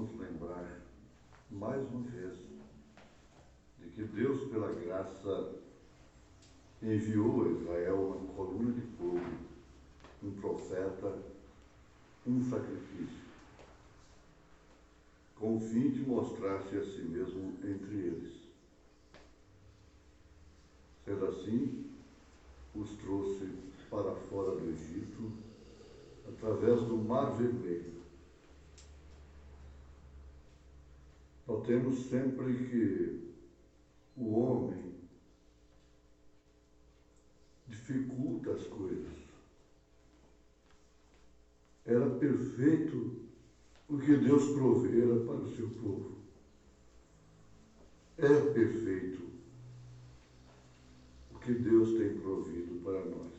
nos lembrar, mais uma vez, de que Deus, pela graça, enviou a Israel uma coluna de fogo, um profeta, um sacrifício, com o fim de mostrar-se a si mesmo entre eles. Sendo assim, os trouxe para fora do Egito, através do Mar Vermelho. Notemos sempre que o homem dificulta as coisas. Era perfeito o que Deus provera para o seu povo. É perfeito o que Deus tem provido para nós.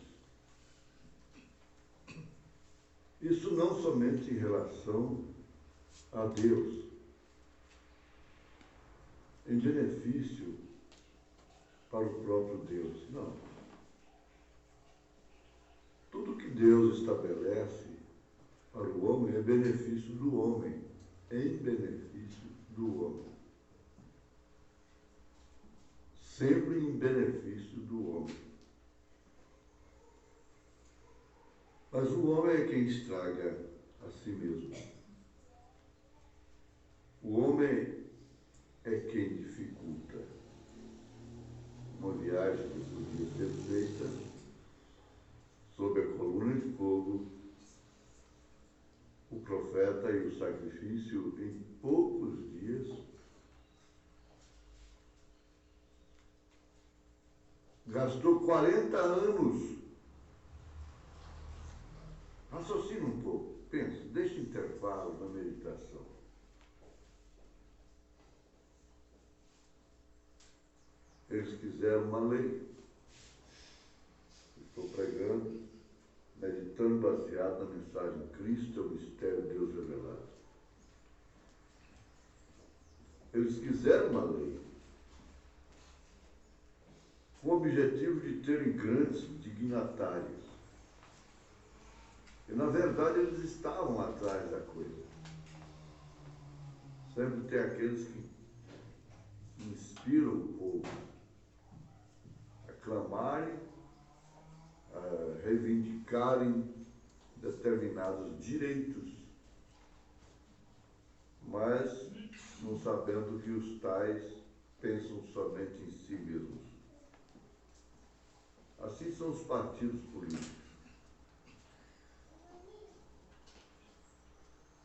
Isso não somente em relação a Deus, em benefício para o próprio Deus, não. Tudo que Deus estabelece para o homem é benefício do homem, em benefício do homem. Sempre em benefício do homem. Mas o homem é quem estraga a si mesmo. O homem é quem dificulta. Uma viagem que podia ser feita sob a coluna de fogo, o profeta e o sacrifício em poucos dias, gastou 40 anos. Raciocina um pouco, pensa, deixa intervalo na meditação. Eles quiseram uma lei. Estou pregando, meditando baseado na mensagem Cristo é o mistério de Deus revelado. Eles quiseram uma lei com o objetivo de terem grandes dignatários. E, na verdade, eles estavam atrás da coisa. Sempre tem aqueles que inspiram o povo a clamarem, a reivindicarem determinados direitos, mas não sabendo que os tais pensam somente em si mesmos. Assim são os partidos políticos.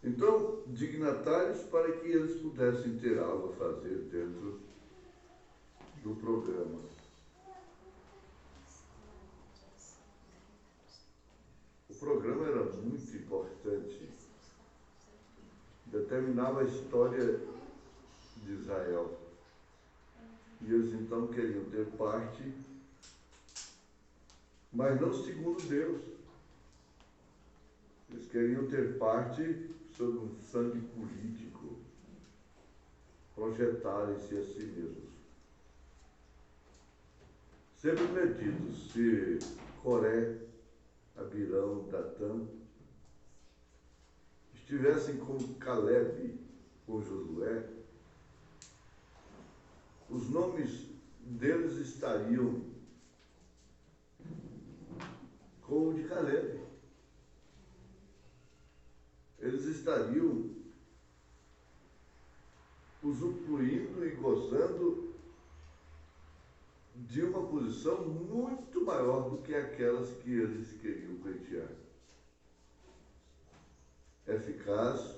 Então, dignatários para que eles pudessem ter algo a fazer dentro do programa. O programa era muito importante. Determinava a história de Israel. E eles então queriam ter parte, mas não segundo Deus. Eles queriam ter parte sob um sangue político, projetarem-se a si mesmos. Sempre medidos se Coré, Abirão, Datã estivessem com Caleb, com Josué, os nomes deles estariam com o de Caleb. Eles estariam usufruindo e gozando de uma posição muito maior do que aquelas que eles queriam pleitear. Eficaz,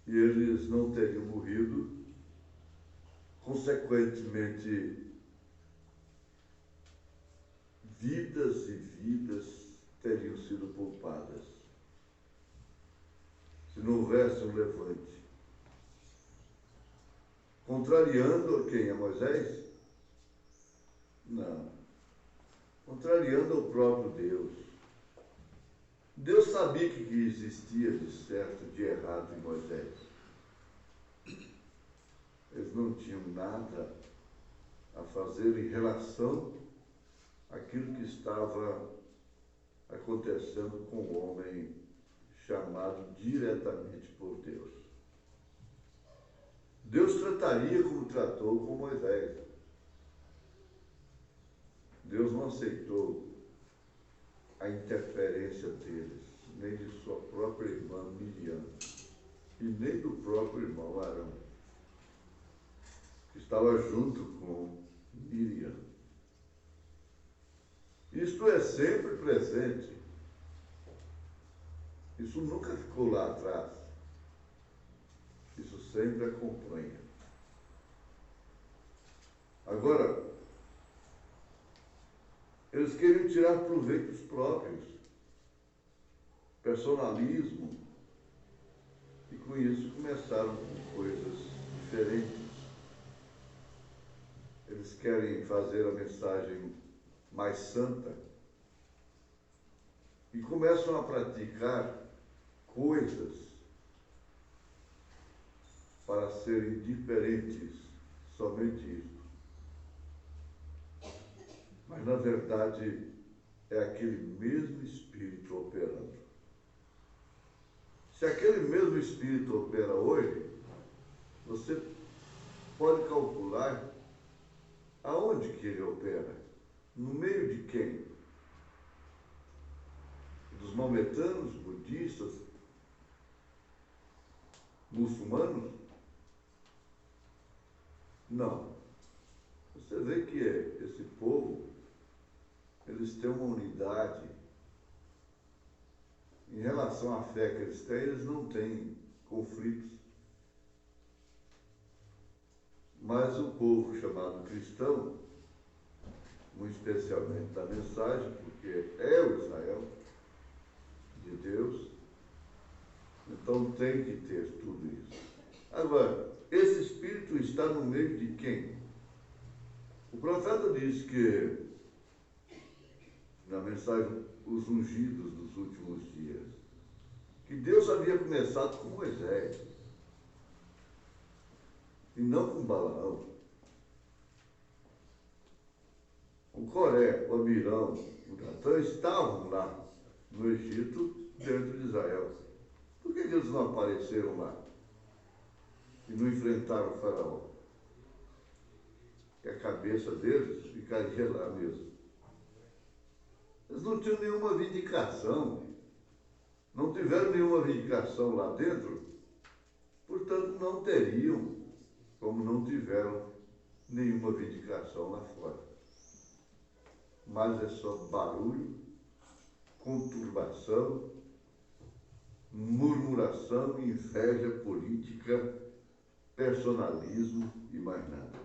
e eles não teriam morrido, consequentemente, vidas e vidas teriam sido poupadas. Se não houvesse um levante. Contrariando a quem? A Moisés? Não. Contrariando o próprio Deus. Deus sabia que existia de certo, de errado em Moisés. Eles não tinham nada a fazer em relação àquilo que estava acontecendo com o homem chamado diretamente por Deus. Deus trataria como tratou com Moisés. Deus não aceitou a interferência deles, nem de sua própria irmã Miriam, e nem do próprio irmão Arão, que estava junto com Miriam. Isto é sempre presente. Isso nunca ficou lá atrás. Isso sempre acompanha. Agora, eles queriam tirar proveitos próprios, personalismo, e com isso começaram com coisas diferentes. Eles querem fazer a mensagem mais santa e começam a praticar coisas para serem diferentes, somente isso. Mas, na verdade, é aquele mesmo Espírito operando. Se aquele mesmo Espírito opera hoje, você pode calcular aonde que ele opera. No meio de quem? Dos maometanos, budistas, muçulmanos? Não. Você vê que esse povo, eles têm uma unidade. Em relação à fé que eles têm, eles não têm conflitos. Mas o povo chamado cristão, muito especialmente da mensagem, porque é o Israel de Deus, então tem que ter tudo isso. Agora, esse Espírito está no meio de quem? O profeta diz que, na mensagem, os ungidos dos últimos dias, que Deus havia começado com Moisés, e não com Balaão. O Coré, o Amirão, o Datã estavam lá no Egito, dentro de Israel. Por que eles não apareceram lá? E não enfrentaram o faraó? Que a cabeça deles ficaria lá mesmo. Eles não tinham nenhuma vindicação. Não tiveram nenhuma vindicação lá dentro, portanto não teriam, como não tiveram nenhuma vindicação lá fora. Mas é só barulho, conturbação, murmuração, inveja política, personalismo e mais nada.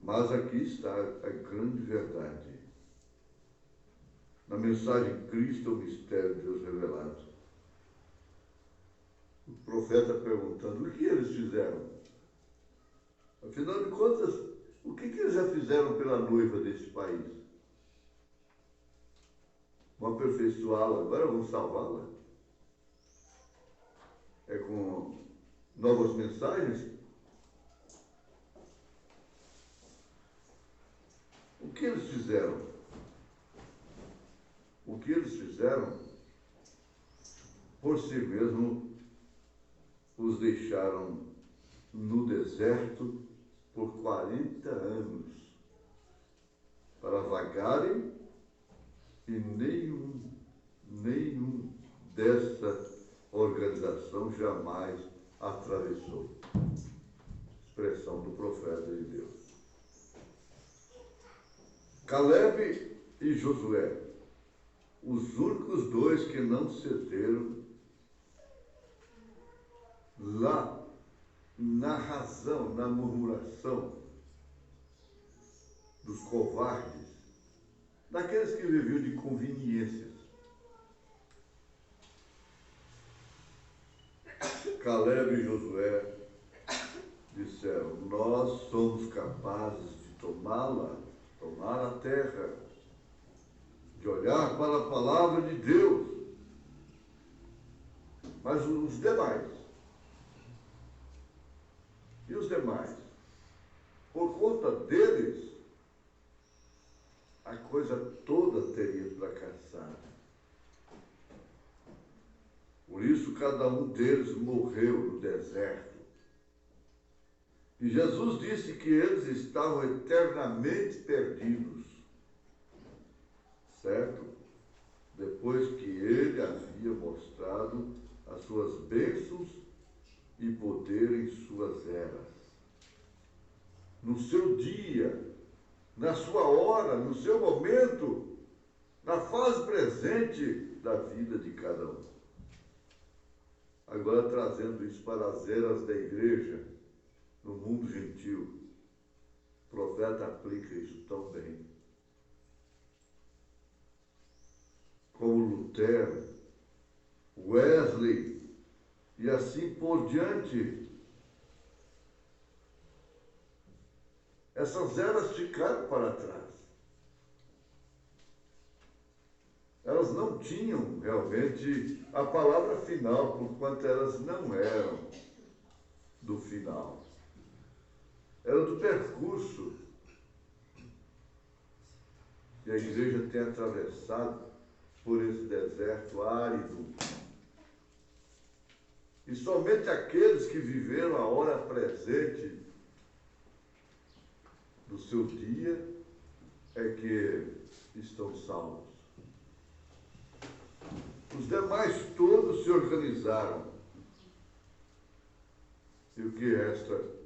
Mas aqui está a grande verdade. Na mensagem Cristo é o mistério de Deus revelado. O profeta perguntando, o que eles fizeram? Afinal de contas, o que eles já fizeram pela noiva desse país? Vão aperfeiçoá-la, agora vão salvá-la? É com novas mensagens? O que eles fizeram? O que eles fizeram, por si mesmo, os deixaram no deserto por 40 anos para vagarem e nenhum dessa organização jamais atravessou. Expressão do profeta de Deus. Caleb e Josué, os únicos dois que não cederam lá na razão, na murmuração dos covardes, daqueles que viviam de conveniências. Caleb e Josué disseram, nós somos capazes de tomá-la, tomar a terra, de olhar para a palavra de Deus. Mas os demais, e os demais, por conta deles, a coisa toda teria fracassado. cada um deles morreu no deserto. E Jesus disse que eles estavam eternamente perdidos, certo? Depois que ele havia mostrado as suas bênçãos e poder em suas eras. No seu dia, na sua hora, no seu momento, na fase presente da vida de cada um. Agora trazendo isso para as eras da igreja, no mundo gentil, o profeta aplica isso tão bem. Como Lutero, Wesley e assim por diante. Essas eras ficaram para trás. Elas não tinham realmente a palavra final, porquanto elas não eram do final. Eram do percurso que a igreja tem atravessado por esse deserto árido. E somente aqueles que viveram a hora presente do seu dia é que estão salvos. Os demais todos se organizaram. E o que resta?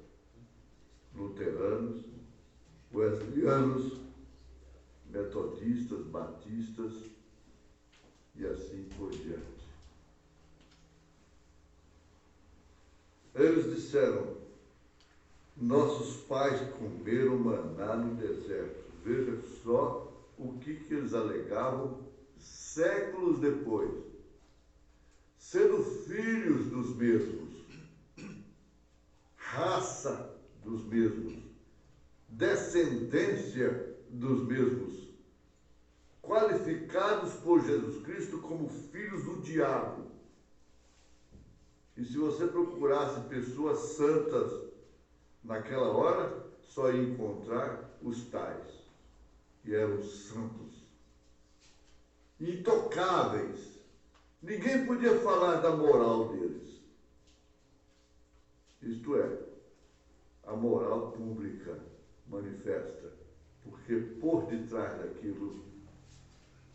Luteranos, wesleyanos, metodistas, batistas e assim por diante. Eles disseram: nossos pais comeram maná no deserto. Veja só o que eles alegavam séculos depois. Sendo filhos dos mesmos, raça dos mesmos, descendência dos mesmos, qualificados por Jesus Cristo como filhos do diabo. E se você procurasse pessoas santas naquela hora, só ia encontrar os tais, que eram santos, intocáveis. Ninguém podia falar da moral deles. Isto é, a moral pública manifesta, porque por detrás daquilo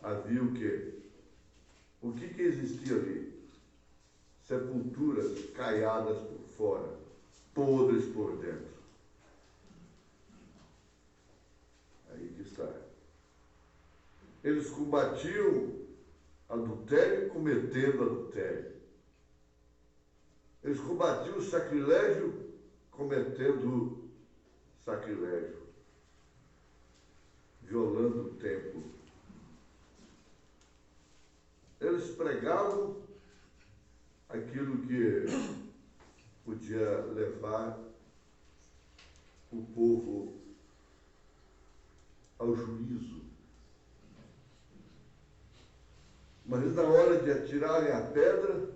havia o quê? O que existia ali? Sepulturas caiadas por fora, podres por dentro. Aí que está. Eles combatiam adultério cometendo adultério. Eles combatiam o sacrilégio cometendo sacrilégio, violando o templo. Eles pregavam aquilo que podia levar o povo ao juízo. Mas na hora de atirarem a pedra,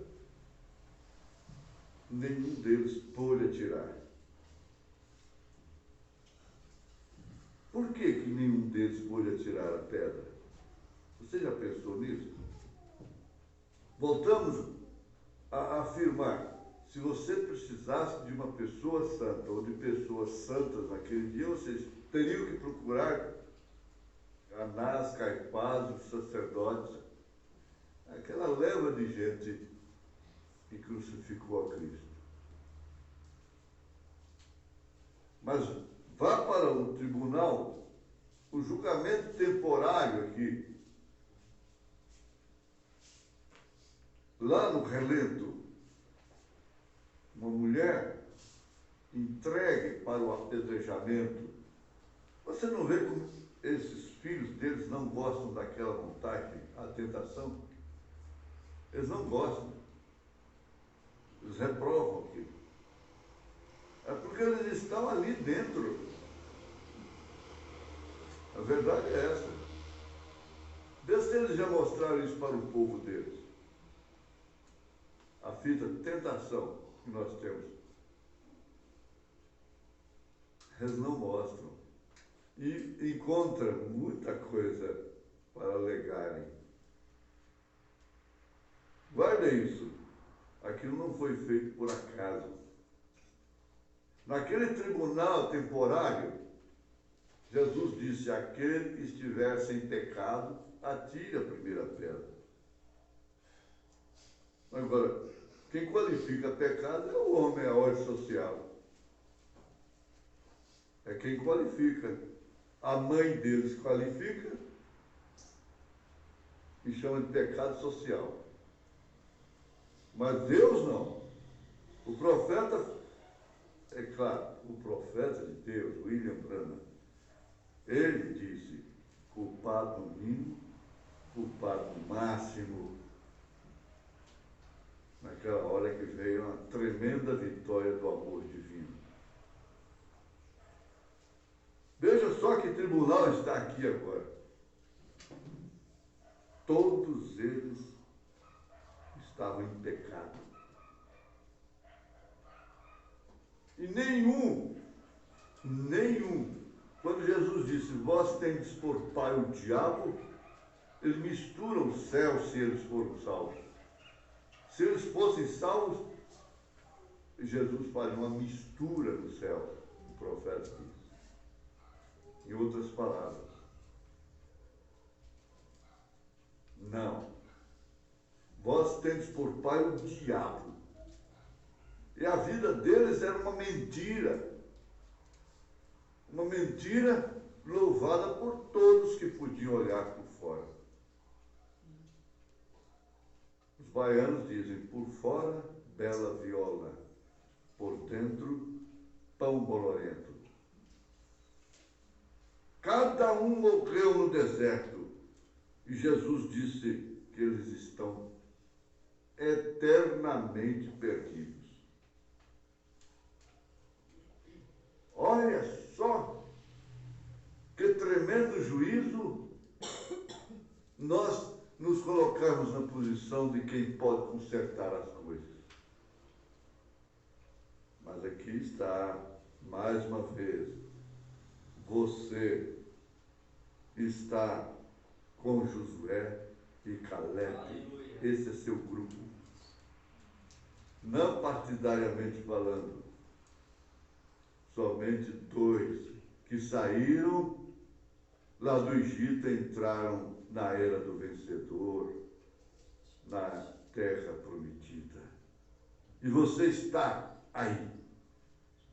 nenhum deles pôde atirar. Por que nenhum deles pôde atirar a pedra? Você já pensou nisso? Voltamos a afirmar, se você precisasse de uma pessoa santa ou de pessoas santas naquele dia, vocês teriam que procurar Anás, Caifás, os sacerdotes, aquela leva de gente que crucificou a Cristo. Mas vá para o tribunal, o julgamento temporário aqui, lá no relento, uma mulher entregue para o apedrejamento. Você não vê como esses filhos deles não gostam daquela vontade, a tentação? Eles não gostam. Eles reprovam aquilo. É porque eles estão ali dentro. A verdade é essa. Vê se eles já mostraram isso para o povo deles. A fita de tentação que nós temos. Eles não mostram. E encontram muita coisa para alegarem. Guarda isso. Aquilo não foi feito por acaso. Naquele tribunal temporário, Jesus disse: aquele que estiver sem pecado, atire a primeira pedra. Agora, quem qualifica pecado é o homem, é a ordem social. É quem qualifica. A mãe deles qualifica e chama de pecado social. Mas Deus não. O profeta, é claro, o profeta de Deus, William Branham, ele disse: culpado no mínimo, culpado no máximo. Naquela hora que veio uma tremenda vitória do amor divino. Veja só que tribunal está aqui agora. Todos eles estavam em pecado. E nenhum, quando Jesus disse: vós tendes por pai o diabo, eles misturam o céu se eles foram salvos. Se eles fossem salvos, Jesus faria uma mistura no céu, o profeta diz. Em outras palavras, não. Vós tendes por pai o diabo. E a vida deles era uma mentira. Uma mentira louvada por todos que podiam olhar por fora. Os baianos dizem: por fora, bela viola, por dentro, pão bolorento. Cada um morreu no deserto. E Jesus disse que eles estão eternamente perdidos. Olha só que tremendo juízo nós nos colocamos na posição de quem pode consertar as coisas. Mas aqui está, mais uma vez, você está com Josué e Caleb. Esse é seu grupo. Não partidariamente falando, somente 2 que saíram lá do Egito e entraram na era do vencedor, na terra prometida. E você está aí,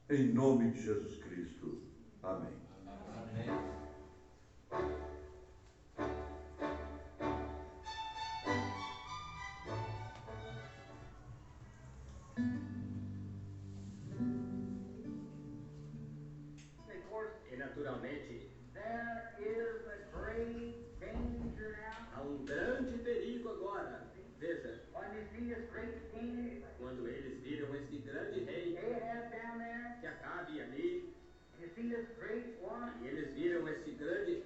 em nome de Jesus Cristo. Amém. Amém. E naturalmente, há um grande perigo agora. Veja, quando eles viram esse grande rei, que Acabe ali, e eles viram esse grande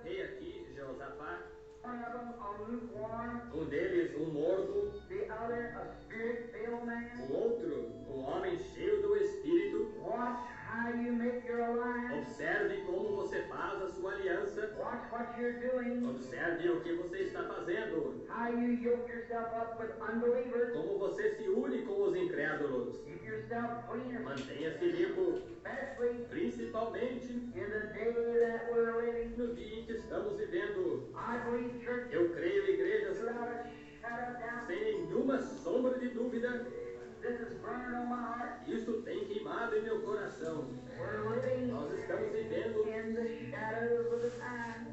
rei aqui, Jeosafá, um deles, um morto, o outro, um homem cheio do Espírito. Observe como você faz a sua aliança. Observe o que você está fazendo. Como você se une com os incrédulos. Mantenha-se limpo, principalmente no dia em que estamos vivendo. Eu creio, igrejas, sem nenhuma sombra de dúvida, isso tem queimado em meu coração. Nós estamos vivendo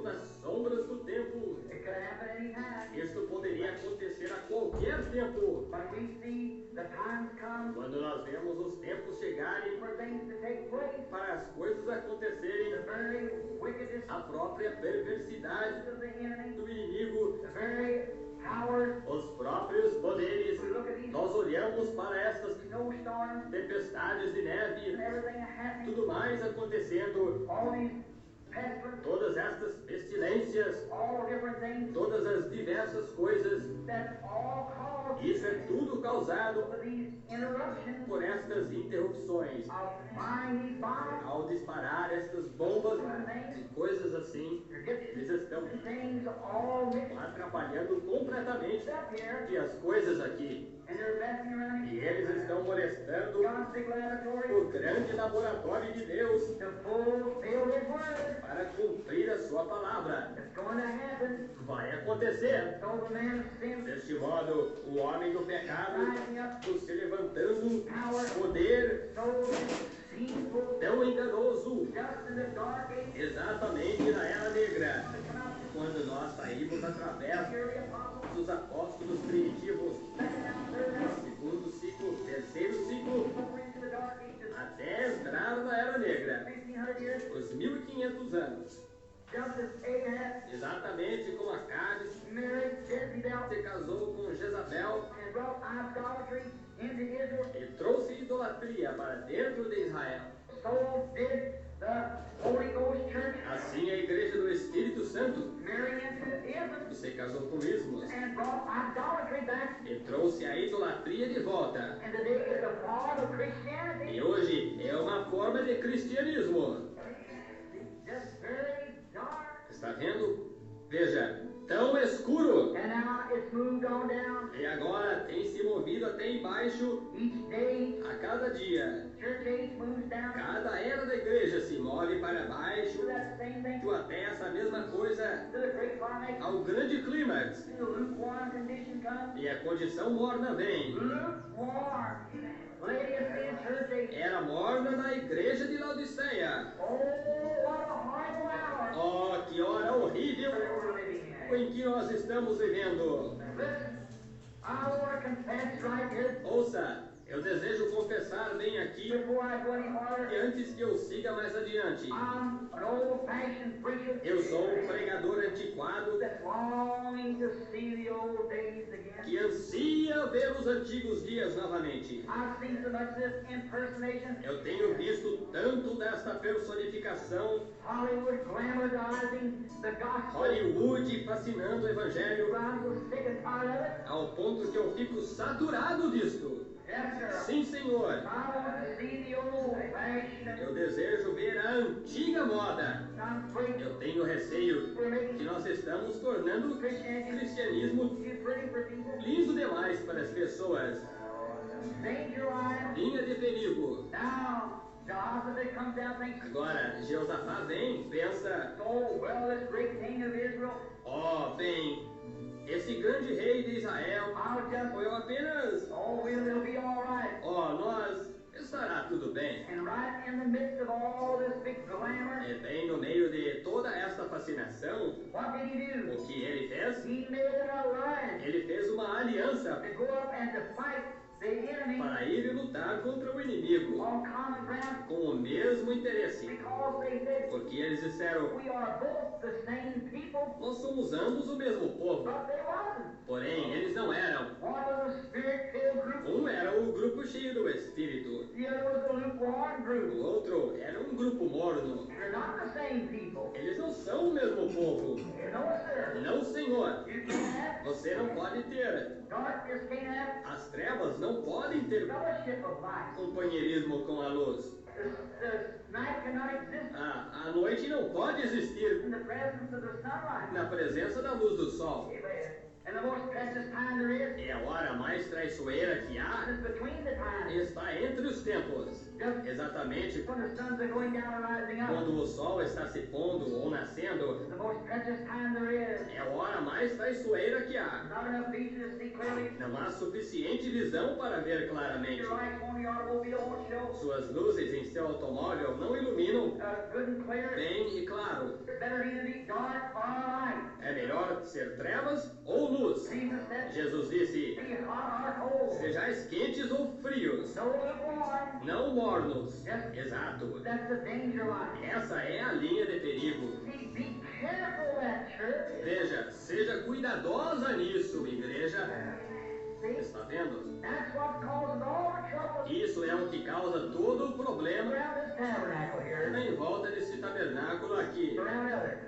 nas sombras do tempo. Isso poderia acontecer a qualquer tempo. Quando nós vemos os tempos chegarem para as coisas acontecerem, a própria perversidade do inimigo, os próprios poderes, nós olhamos para estas tempestades de neve, tudo mais acontecendo, todas estas pestilências, todas as diversas coisas Isso é tudo causado for these interruptions por estas interrupções. of firing these bombs. Ao disparar estas bombas e coisas assim, You're getting eles estão things all mixed atrapalhando completamente up here, e as coisas aqui. and they're messing around E eles estão molestando God's big laboratory o grande laboratório de Deus to fulfill His word. para cumprir a sua palavra. It's going to happen. Vai acontecer. So the man of sin Deste modo, o homem do pecado, rising up, se levantando, poder so deceitful, tão enganoso, just in the dark age, exatamente na Era Negra, to come out quando nós saímos através here, the apostles, dos apóstolos primitivos, second out, third out, segundo ciclo, terceiro ciclo, over into the dark ages, até entrar na Era Negra, 1500 years, os 1500 anos, just as Ahab exatamente como Acabe married Jezebel se casou com Jezabel and brought idolatry into Israel, e trouxe idolatria para dentro de Israel. so did the Holy Ghost Church Assim a Igreja do Espírito Santo marry into ism se casou com ismos and brought idolatry back. e trouxe a idolatria de volta. And today is a form of Christianity. E hoje é uma forma de cristianismo. Just very dark. Está vendo? Veja, tão escuro. And now it's moved on down. E agora tem se movido até embaixo Each day, a cada dia. church age moves down. Cada era da igreja se move para To baixo, that same thing. até essa mesma coisa To the great climax. ao grande clímax. The lukewarm condition comes. E a condição morna vem. Lukewarm. Laodicean church age. Era morna na igreja de Laodiceia. Oh, what a horrible hour Oh, que hora horrível that we're living in. em que nós estamos vivendo. Listen, I want to confess right here Ouça, eu desejo confessar bem aqui before I go any que farther. antes que eu siga mais adiante, I'm an old-fashioned preacher eu sou um pregador antiquado that's longing to see the old days again. que ansia ver os antigos dias novamente. I've seen so much of this impersonation, Eu tenho visto tanto desta personificação, Hollywood glamorizing the gospel. Hollywood fascinando o evangelho, I'm so sick and tired of it. ao ponto que eu fico saturado disto. Yes, sir. Sim, Senhor, I want to see the old-fashioned. eu desejo ver a antiga moda. I'm afraid Eu tenho receio we're making que nós estamos tornando o cristianismo too pretty for people. lindo demais para as pessoas. Danger line. Linha de perigo. Now, Jehoshaphat comes down and thinks, Agora, Jeosafá vem, pensa, oh, well, this great king of Israel, ó, bem, esse grande rei de Israel I'll just, foi apenas, oh, well, it'll be all right. ó, nós, estará tudo bem. And right in the midst of all this big glamour, E bem no meio de toda esta fascinação, what did he do? o que ele fez? He made an alliance Ele fez uma aliança to go up and to fight the enemy para ir lutar contra o inimigo on common ground com o mesmo interesse. because they said, Porque eles disseram, we are both the same people, nós somos ambos o mesmo povo. but they wasn't. Porém, eles não eram. One was a spirit-filled group, Era o grupo cheio do Espírito. the other was a lukewarm O group. outro era um grupo morno. They're not the same people. Eles não são o mesmo povo. No, sir. Não, Senhor. You can't have Você não pode ter. darkness, can't have As trevas não podem ter fellowship of light. companheirismo com a luz. The night cannot exist A noite não pode existir in the presence of the sunlight. na presença da luz do sol. Amen. And the most precious time there is É a hora mais traiçoeira que há is between the times. está entre os tempos. Exatamente When the suns are going down and rising up, quando o sol está se pondo ou nascendo. the most precious time there is. É a hora mais traiçoeira que há. Not enough vision to see clearly. Não há suficiente visão para ver claramente. Your lights on the automobile won't show. Suas luzes em seu automóvel não iluminam Good and clear. bem e claro. It's better either be dark or light. É melhor ser trevas ou luz. Jesus said, Jesus disse, be hot or cold. sejais quentes ou frios, No lukewarm. não mornos. Exato. That's the danger line. Essa é a linha de perigo. See, be careful of that, church. Veja, seja cuidadosa nisso, igreja. See, Está vendo? that's what causes all the trouble Isso é o que causa todo o problema around this tabernacle here, em volta desse tabernáculo aqui around others.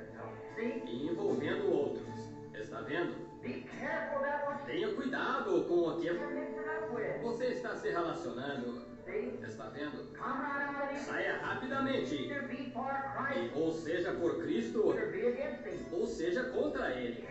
See, e envolvendo outros. Está vendo? Be careful about what Tenha cuidado com o que you're mixing up with. você está se relacionando. See? Está vendo? Come right out of it. Saia rapidamente. Either be for Christ, Ou seja por Cristo, either be against him. ou seja contra Ele.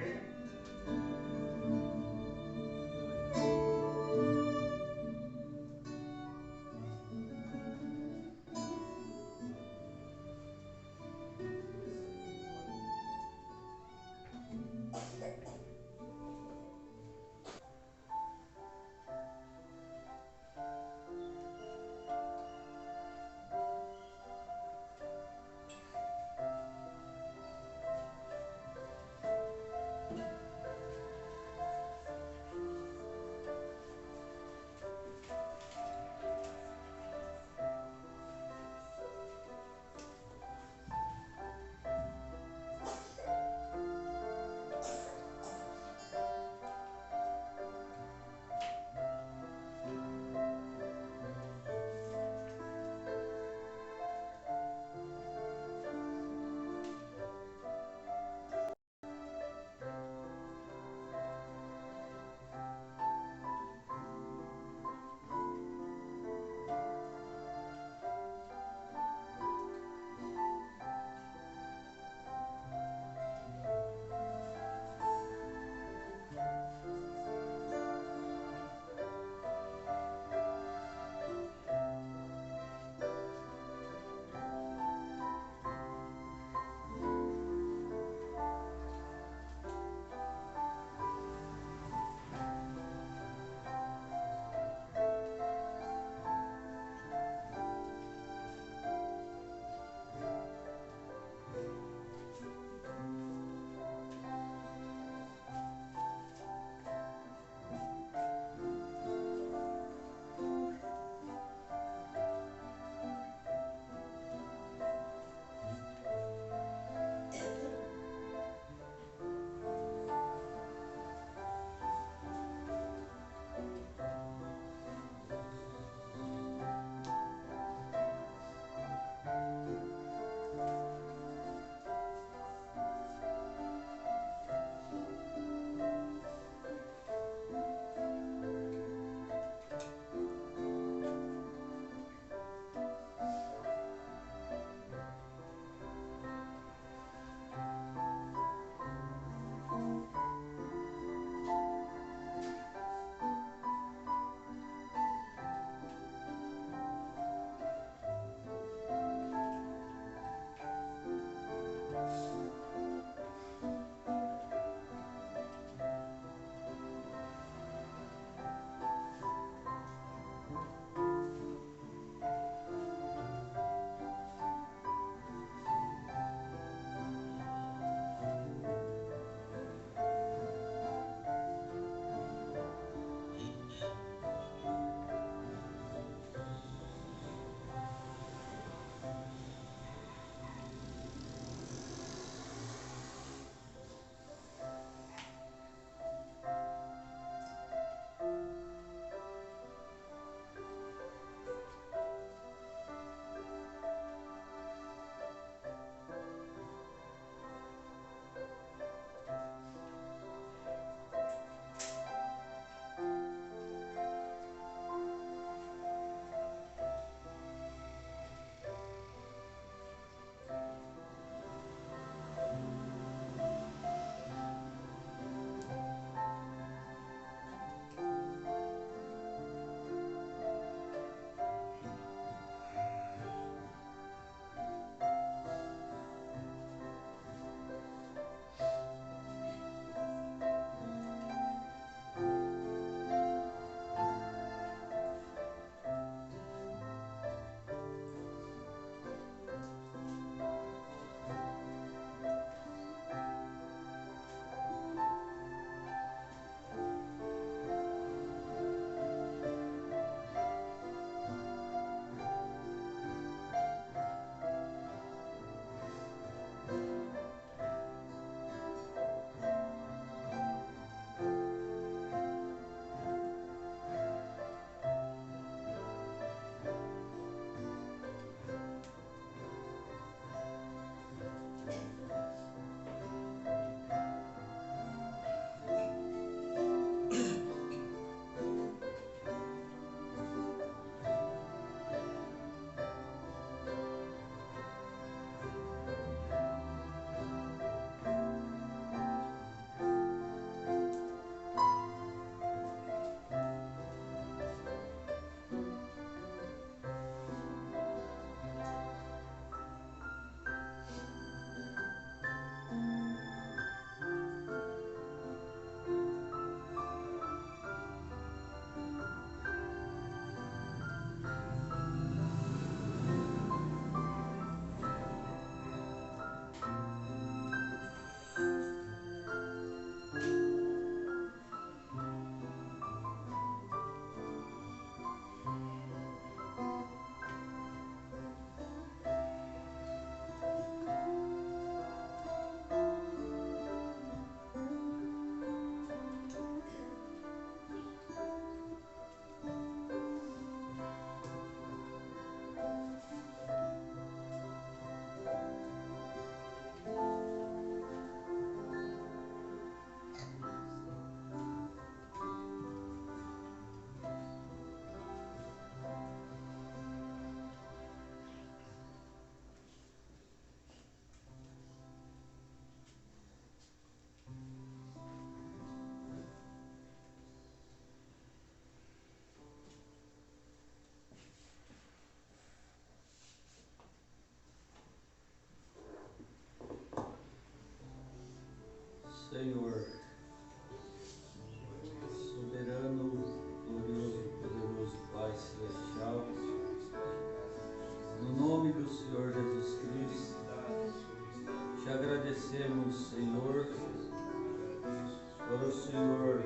Senhor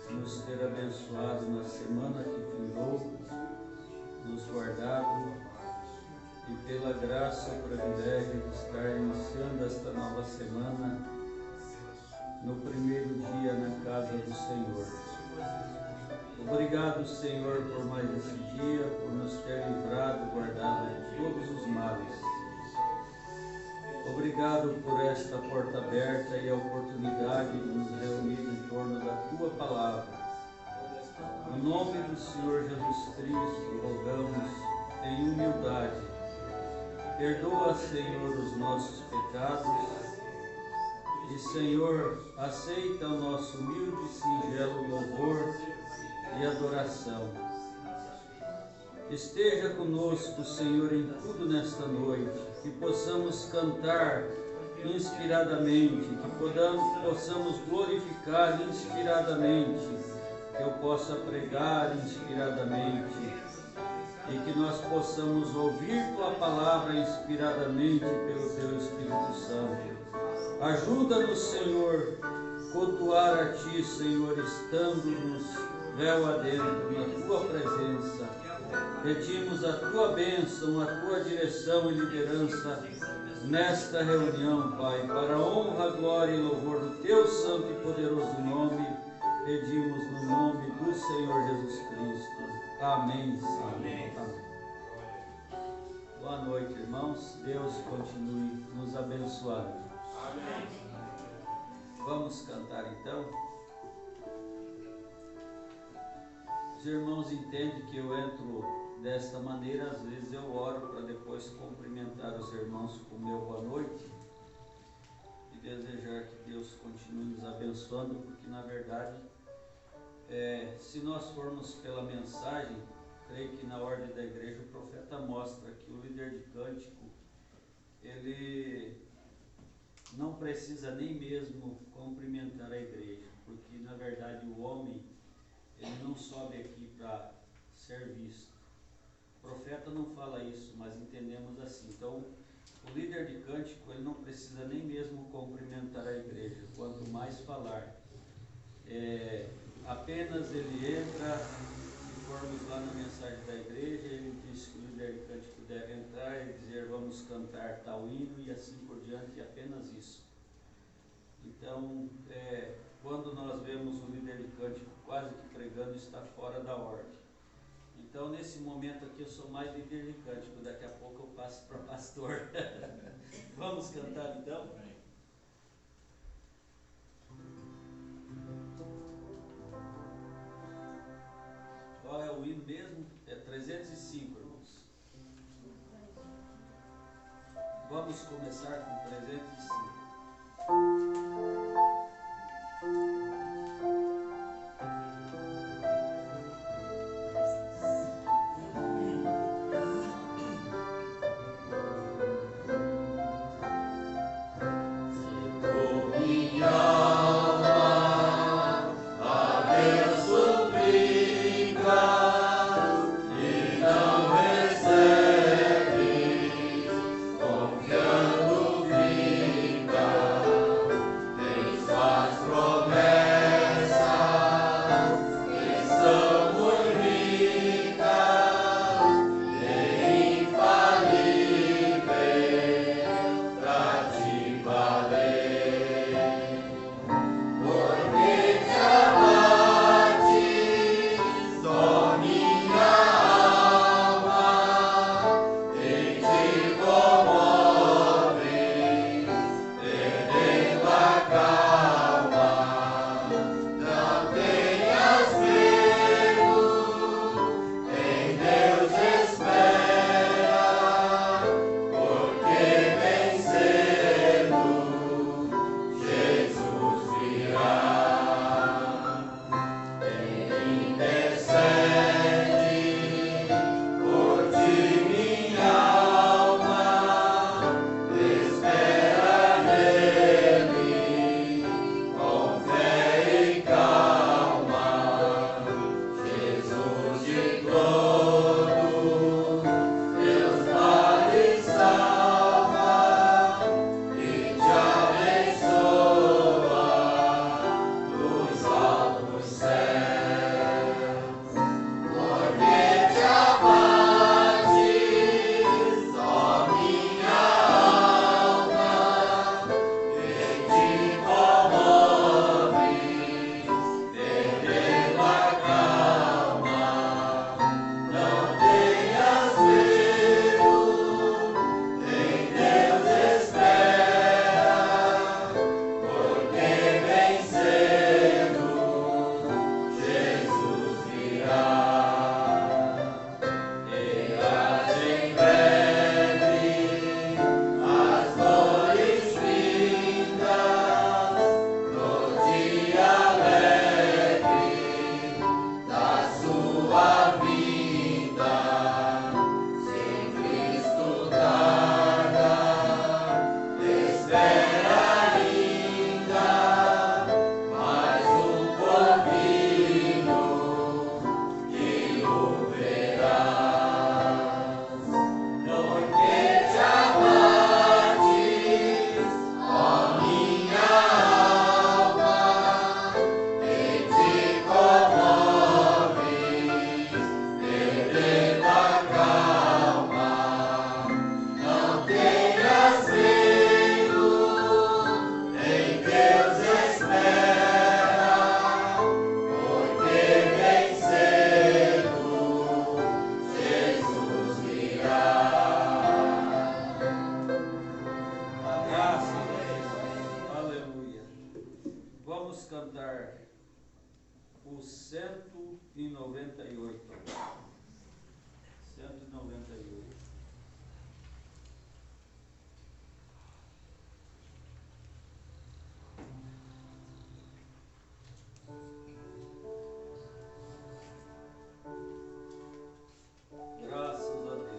nos ter abençoado na semana que findou, nos guardado, e pela graça o privilégio de estar iniciando esta nova semana no primeiro dia na casa do Senhor. Obrigado, Senhor, por mais esse dia, por nos ter livrado, guardado de todos os males. Obrigado por esta porta aberta e a oportunidade de nos reunir em torno da Tua Palavra. No nome do Senhor Jesus Cristo, rogamos em humildade. Perdoa, Senhor, os nossos pecados e, Senhor, aceita o nosso humilde e singelo louvor e adoração. Esteja conosco, Senhor, em tudo nesta noite, que possamos cantar inspiradamente, que possamos glorificar inspiradamente, que eu possa pregar inspiradamente e que nós possamos ouvir Tua palavra inspiradamente pelo Teu Espírito Santo. Ajuda-nos, Senhor, cultuar a Ti, Senhor, estando-nos véu adentro na Tua presença. Pedimos a Tua bênção, a Tua direção e liderança nesta reunião, Pai, para a honra, glória e louvor do Teu santo e poderoso nome. Pedimos no nome do Senhor Jesus Cristo. Amém, Senhor. Amém. Boa noite, irmãos. Deus continue nos abençoando. Amém. Vamos cantar então. Os irmãos entendem que eu entro desta maneira, às vezes eu oro para depois cumprimentar os irmãos com o meu boa noite e desejar que Deus continue nos abençoando, porque na verdade, se nós formos pela mensagem, creio que na ordem da igreja o profeta mostra que o líder de cântico, ele não precisa nem mesmo cumprimentar a igreja, porque na verdade o homem, ele não sobe aqui para ser visto. O profeta não fala isso, mas entendemos assim. Então, o líder de cântico, ele não precisa nem mesmo cumprimentar a igreja, quanto mais falar. Apenas ele entra, se formos lá na mensagem da igreja, ele diz que o líder de cântico deve entrar e dizer vamos cantar tal hino e assim por diante, e apenas isso. Então, quando nós vemos o líder de cântico quase que pregando, está fora da ordem. Então, nesse momento aqui, eu sou mais líder de cântico, daqui a pouco eu passo para pastor. Vamos cantar então? Qual é o hino mesmo? É 305, irmãos. Vamos começar com 305. Confiando fica o 198. 198. Graças a Deus.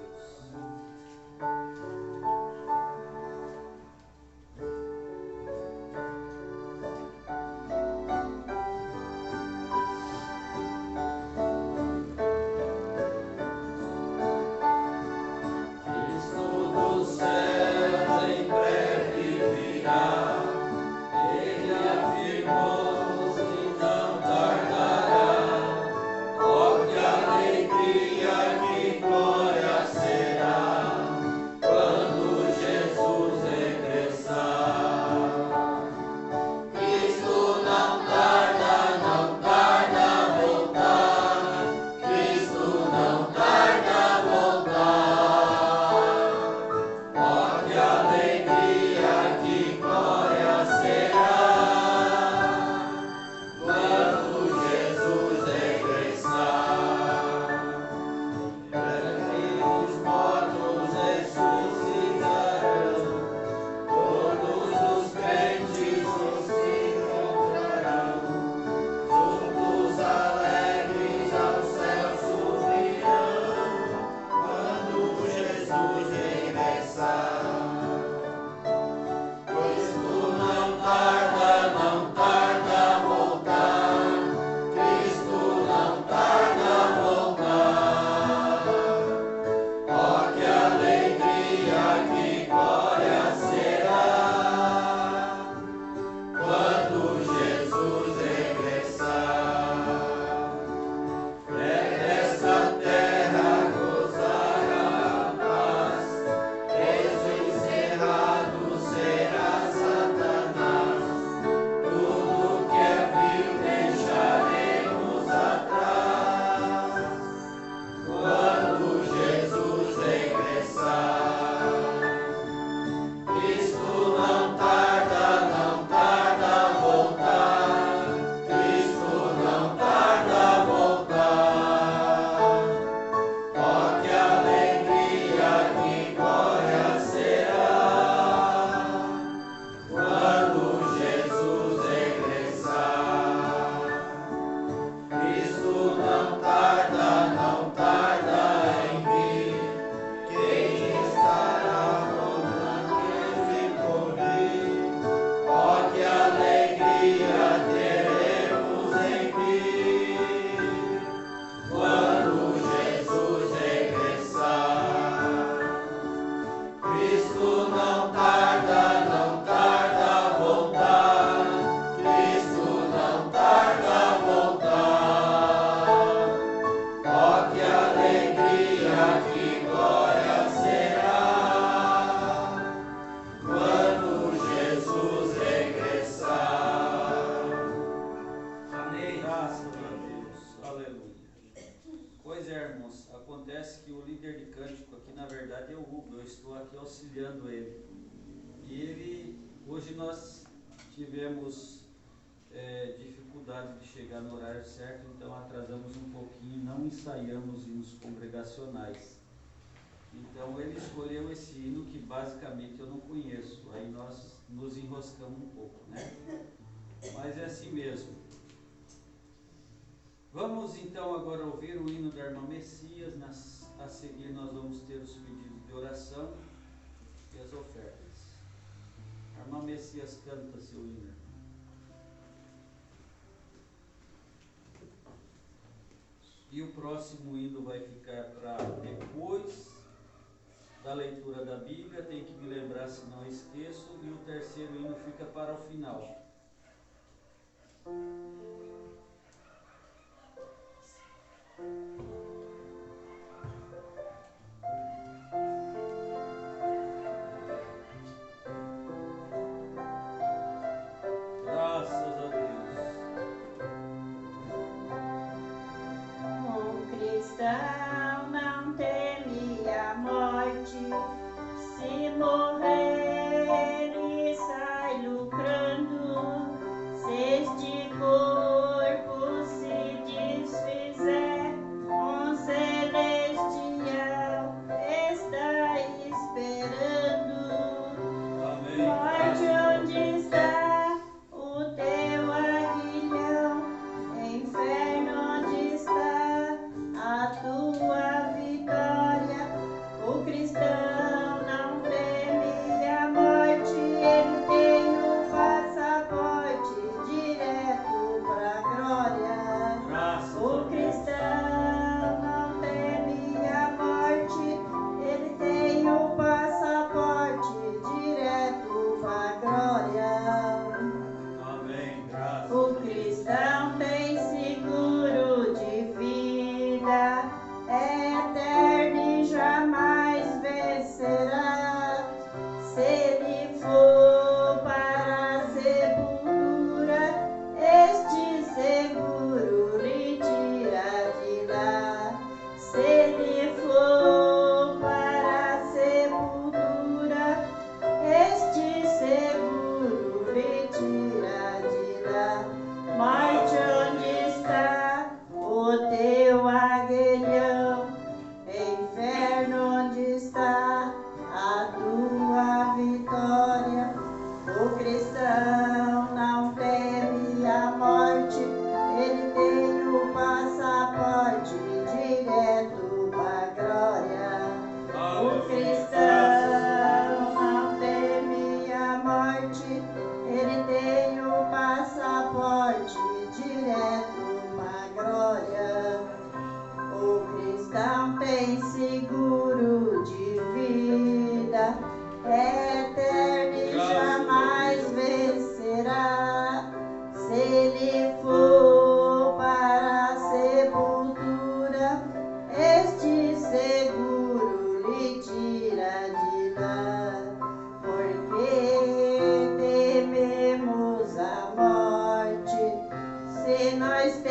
Acontece que o líder de cântico aqui, na verdade, é o Hugo. Eu estou aqui auxiliando ele. E hoje nós tivemos dificuldade de chegar no horário certo, então atrasamos um pouquinho, não ensaiamos hinos congregacionais. Então ele escolheu esse hino que basicamente eu não conheço. Aí nós nos enroscamos um pouco, né? Mas é assim mesmo. Vamos então agora ouvir o hino da irmã Messias, a seguir nós vamos ter os pedidos de oração e as ofertas. A irmã Messias canta seu hino. E o próximo hino vai ficar para depois da leitura da Bíblia, tem que me lembrar se não esqueço, e o terceiro hino fica para o final. Graças a Deus. O cristão não teme a morte, se morrer e sai lucrando.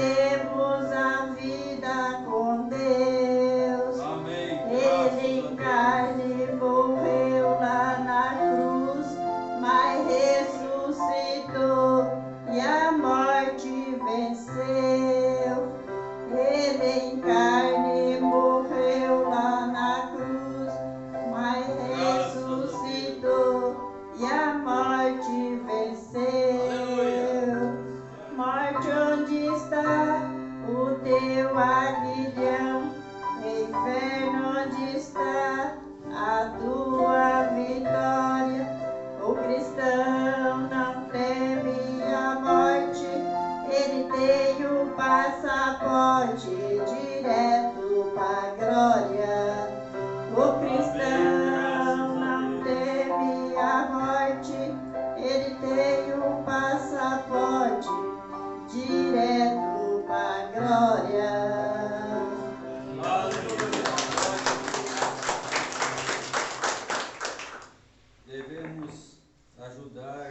temos a vida com Deus. Amém. Ele em carne morreu lá na cruz, mas ressuscitou e a morte venceu. Ele em carne morreu lá na cruz, mas ressuscitou e a morte venceu. Morte, onde está o teu aguilhão? Inferno, onde está a tua vitória? O cristão não teme a morte, ele tem o passaporte direto para a glória. O cristão não teme a morte, ele tem o passaporte direto para a glória. Devemos ajudar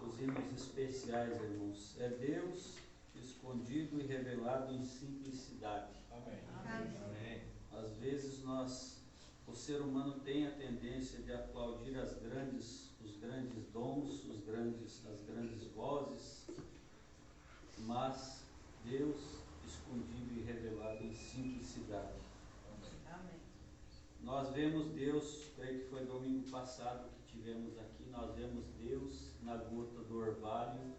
os hinos especiais, irmãos. É Deus escondido e revelado em simplicidade. Amém. Amém. Às vezes o ser humano tem a tendência de aplaudir os grandes dons, as grandes vozes, mas Deus escondido e revelado em simplicidade. Amém. Nós vemos Deus, creio que foi domingo passado que tivemos aqui, nós vemos Deus na gota do orvalho,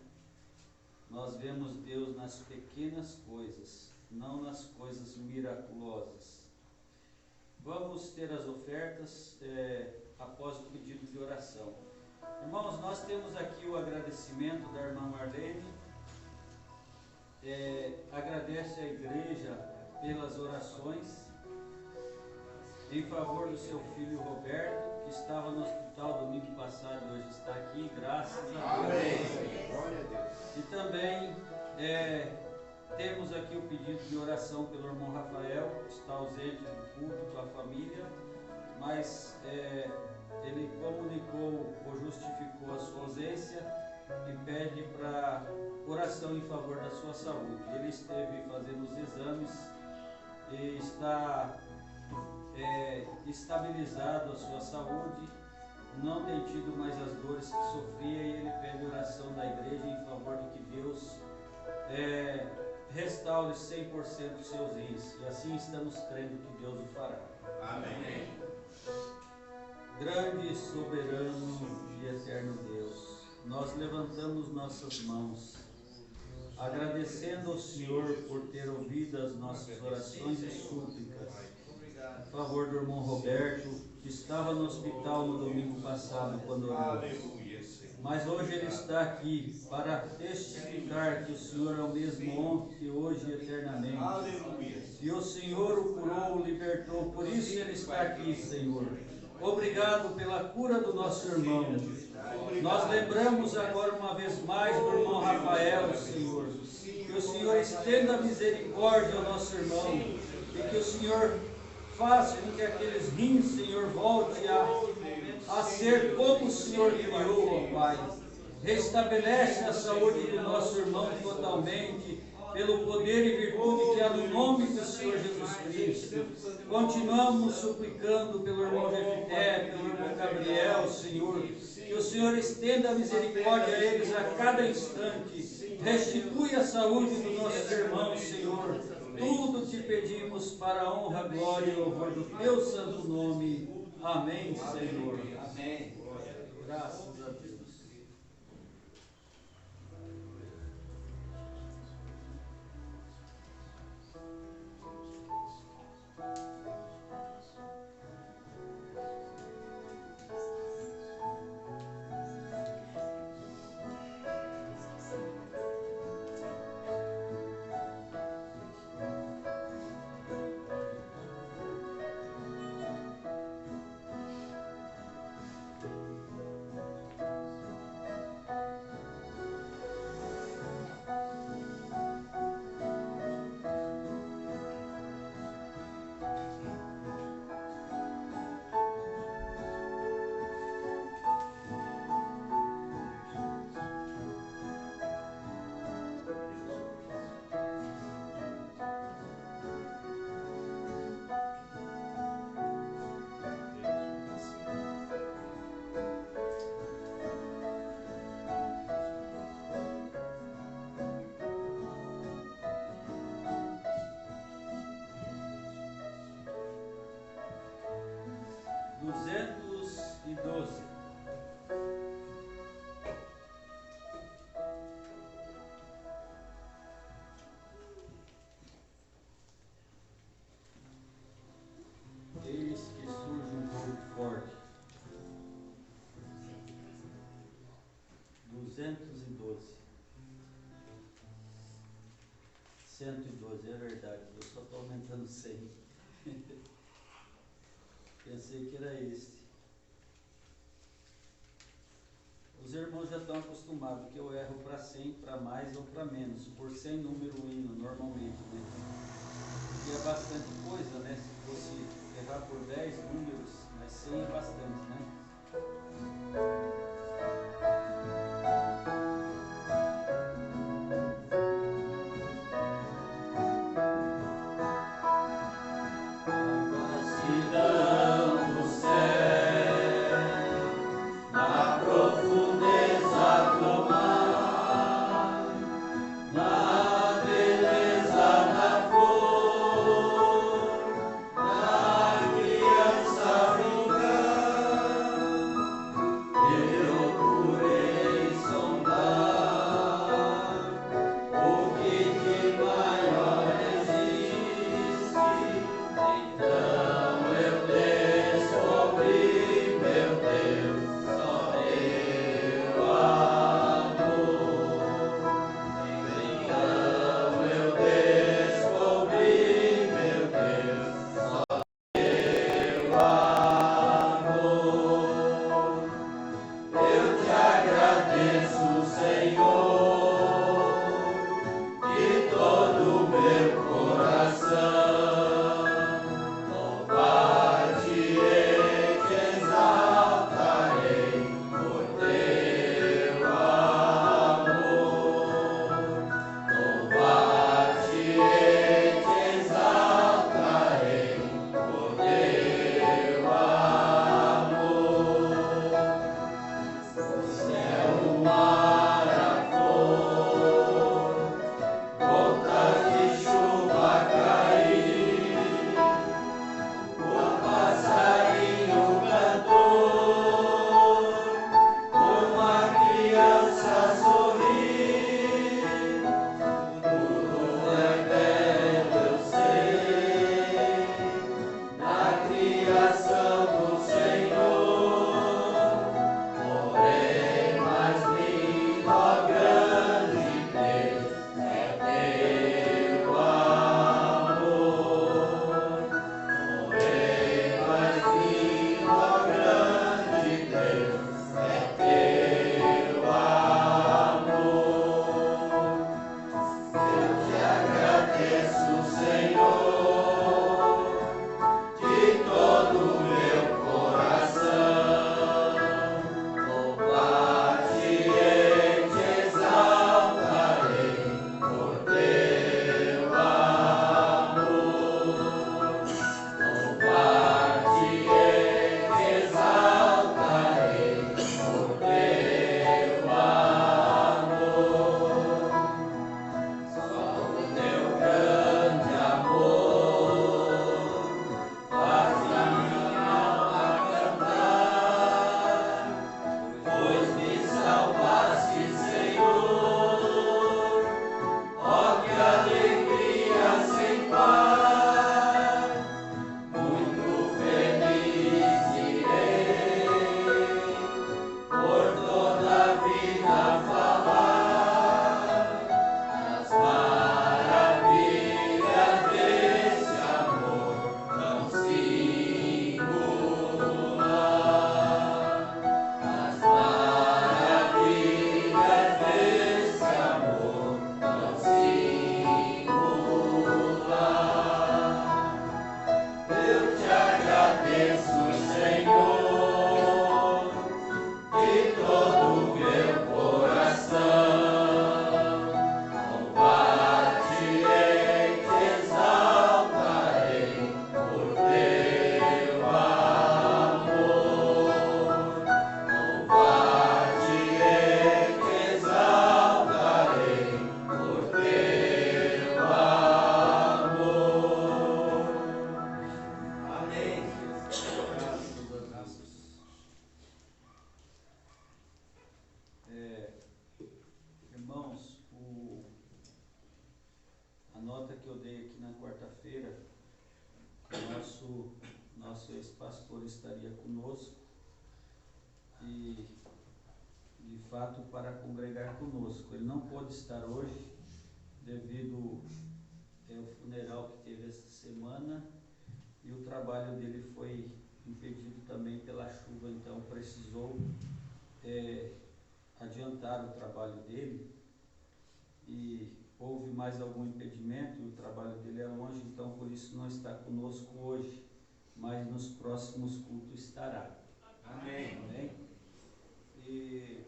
nós vemos Deus nas pequenas coisas, não nas coisas miraculosas. Vamos ter as ofertas após o pedido de oração. Irmãos, nós temos aqui o agradecimento da irmã Marlene, agradece a igreja pelas orações em favor do seu filho Roberto, que estava no hospital domingo passado e hoje está aqui, graças a Deus. Amém. Glória a Deus. E também temos aqui o pedido de oração pelo irmão Rafael, que está ausente do culto com a família, mas ele comunicou ou justificou a sua ausência e pede para oração em favor da sua saúde. Ele esteve fazendo os exames e está estabilizado a sua saúde, não tem tido mais as dores que sofria, e ele pede oração da igreja em favor de que Deus restaure 100% os seus rins, e assim estamos crendo que Deus o fará. Amém. Grande, soberano e eterno Deus, nós levantamos nossas mãos, agradecendo ao Senhor por ter ouvido as nossas orações e súplicas em favor do irmão Roberto, que estava no hospital no domingo passado quando oramos. Mas hoje ele está aqui para testificar que o Senhor é o mesmo ontem, hoje e eternamente. E o Senhor o curou, o libertou, por isso ele está aqui, Senhor. Obrigado pela cura do nosso irmão. Nós lembramos agora uma vez mais do irmão Rafael, Senhor. Que o Senhor estenda a misericórdia ao nosso irmão e que o Senhor faça com que aqueles rins, Senhor, volte a ser como o Senhor criou, ó Pai. Restabelece a saúde do nosso irmão totalmente, pelo poder e virtude que há no nome do Senhor Jesus Cristo. Continuamos suplicando pelo irmão Jefité, pelo irmão Gabriel, Senhor, que o Senhor estenda a misericórdia a eles a cada instante. Restitui a saúde do nosso irmão, Senhor. Tudo te pedimos para a honra, glória e louvor do teu santo nome. Amém, Senhor. Amém. Graças a Deus. 112, é verdade, eu só estou aumentando 100. Pensei que era este. Os irmãos já estão acostumados que eu erro para 100, para mais ou para menos, por 100 número hino, normalmente, né? E é bastante coisa, né? Se fosse errar por 10 números, mas 100 é bastante, né? Ex-pastor estaria conosco e, de fato, para congregar conosco. Ele não pôde estar hoje devido especial que teve esta semana e o trabalho dele foi impedido também pela chuva, então precisou adiantar o trabalho dele e houve mais algum impedimento e o trabalho dele é longe, então por isso não está conosco hoje, mas nos próximos cultos estará. Amém. Amém? E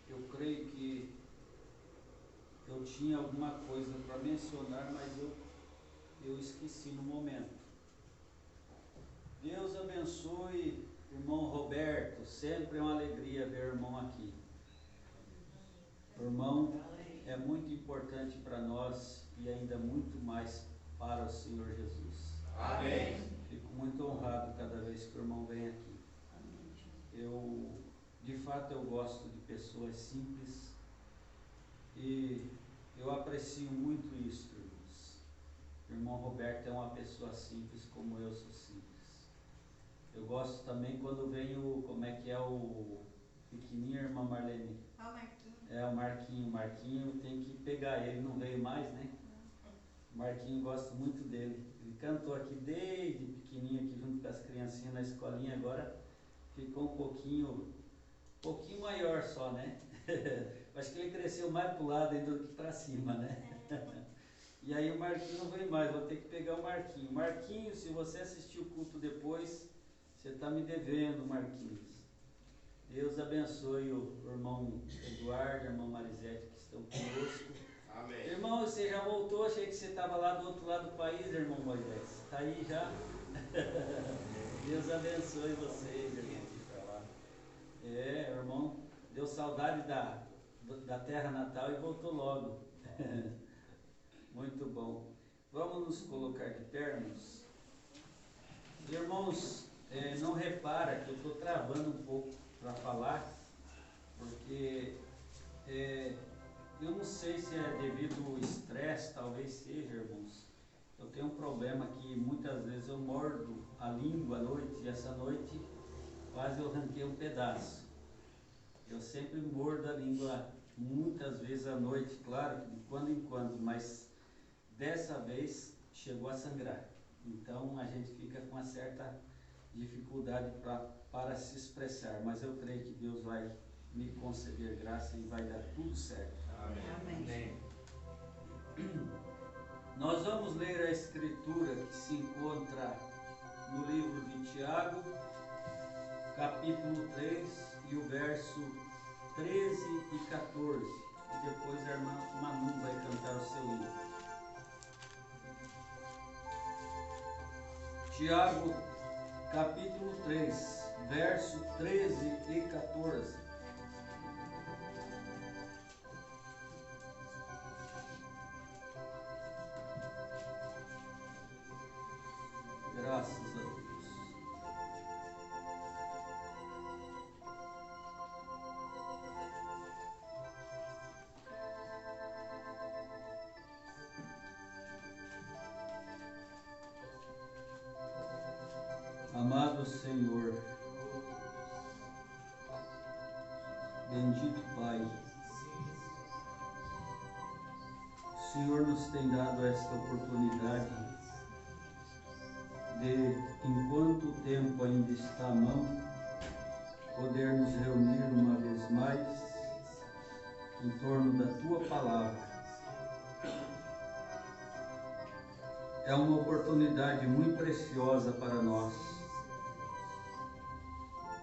eu creio que eu tinha alguma coisa para mencionar, mas eu esqueci no momento. Deus abençoe irmão Roberto, sempre é uma alegria ver o irmão aqui. O irmão é muito importante para nós e ainda muito mais para o Senhor Jesus. Amém. Fico muito honrado cada vez que o irmão vem aqui. De fato, eu gosto de pessoas simples e eu aprecio muito isso, irmãos. O irmão Roberto é uma pessoa simples como eu sou simples. Eu gosto também quando vem o pequenininho, irmã Marlene? Ó, Marquinhos. O Marquinho. O Marquinho tem que pegar, ele não veio mais, né? O Marquinho, gosto muito dele. Ele cantou aqui desde pequenininho, aqui junto com as criancinhas na escolinha, agora ficou um pouquinho maior só, né? Acho que ele cresceu mais pro lado ainda do que para cima, né? E aí o Marquinho não veio mais, vou ter que pegar o Marquinho. Marquinho, se você assistir o culto depois, você está me devendo, Marquinhos. Deus abençoe o irmão Eduardo, a irmã Marisete que estão conosco. Amém. Irmão, você já voltou? Achei que você estava lá do outro lado do país, irmão Moisés. Está aí já? Deus abençoe vocês, irmão. Irmão, deu saudade da terra natal e voltou logo. Muito bom. Vamos nos colocar de pé, irmãos. Irmãos, não repara que eu estou travando um pouco para falar, porque eu não sei se é devido ao estresse, talvez seja, irmãos. Eu tenho um problema que muitas vezes eu mordo a língua à noite, e essa noite quase eu arranquei um pedaço. Eu sempre mordo a língua muitas vezes à noite, claro, de quando em quando, mas dessa vez chegou a sangrar. Então a gente fica com uma certa dificuldade para se expressar, mas eu creio que Deus vai me conceder graça e vai dar tudo certo. Amém. Nós vamos ler a escritura que se encontra no livro de Tiago, capítulo 3 e o verso 13 e 14. E depois a irmã Manu vai cantar o seu hino. Tiago, capítulo 3, verso 13 e 14. Graças a Deus. Amado Senhor, bendito Pai, o Senhor nos tem dado esta oportunidade de, enquanto o tempo ainda está à mão, poder nos reunir uma vez mais em torno da Tua Palavra. É uma oportunidade muito preciosa para nós,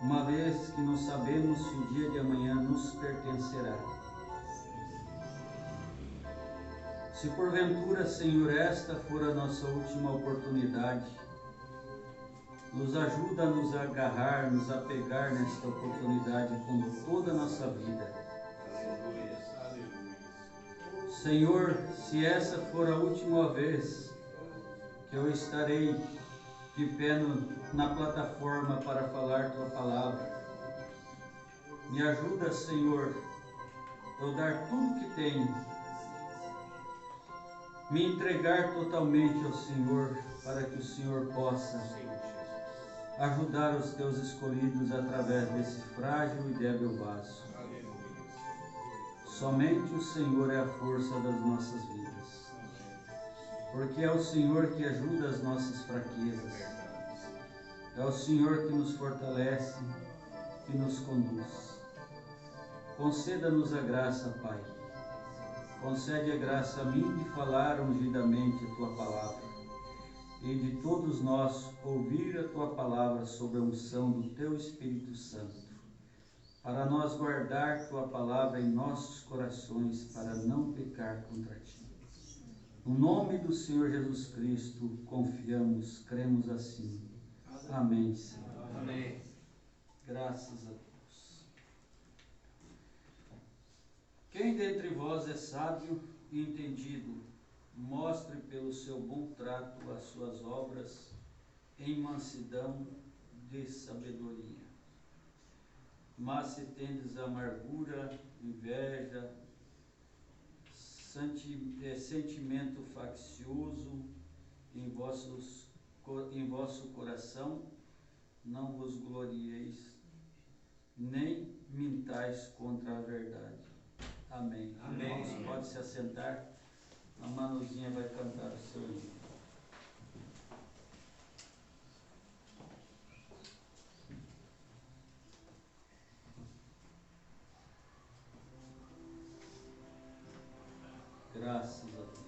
uma vez que não sabemos se o dia de amanhã nos pertencerá. Se porventura, Senhor, esta for a nossa última oportunidade, nos ajuda a nos agarrar, nos apegar nesta oportunidade com toda a nossa vida. Senhor, se essa for a última vez que eu estarei de pé na plataforma para falar Tua Palavra, me ajuda, Senhor, eu dar tudo que tenho, me entregar totalmente ao Senhor, para que o Senhor possa ajudar os Teus escolhidos através desse frágil e débil vaso. Somente o Senhor é a força das nossas vidas. porque é o Senhor que ajuda as nossas fraquezas. É o Senhor que nos fortalece, que nos conduz. Conceda-nos a graça, Pai. Concede a graça a mim de falar ungidamente a Tua palavra e de todos nós ouvir a Tua palavra sob a unção do Teu Espírito Santo, para nós guardar Tua palavra em nossos corações, para não pecar contra Ti. No nome do Senhor Jesus Cristo, confiamos, cremos assim. Amém, Senhor. Amém. Graças a Deus. Quem dentre vós é sábio e entendido, mostre pelo seu bom trato as suas obras em mansidão de sabedoria. Mas se tendes amargura, inveja, sentimento faccioso em vosso coração, não vos glorieis, nem mintais contra a verdade. Amém. Amém. Irmãos, pode se assentar. A Manuzinha vai cantar o seu hino. Graças a Deus.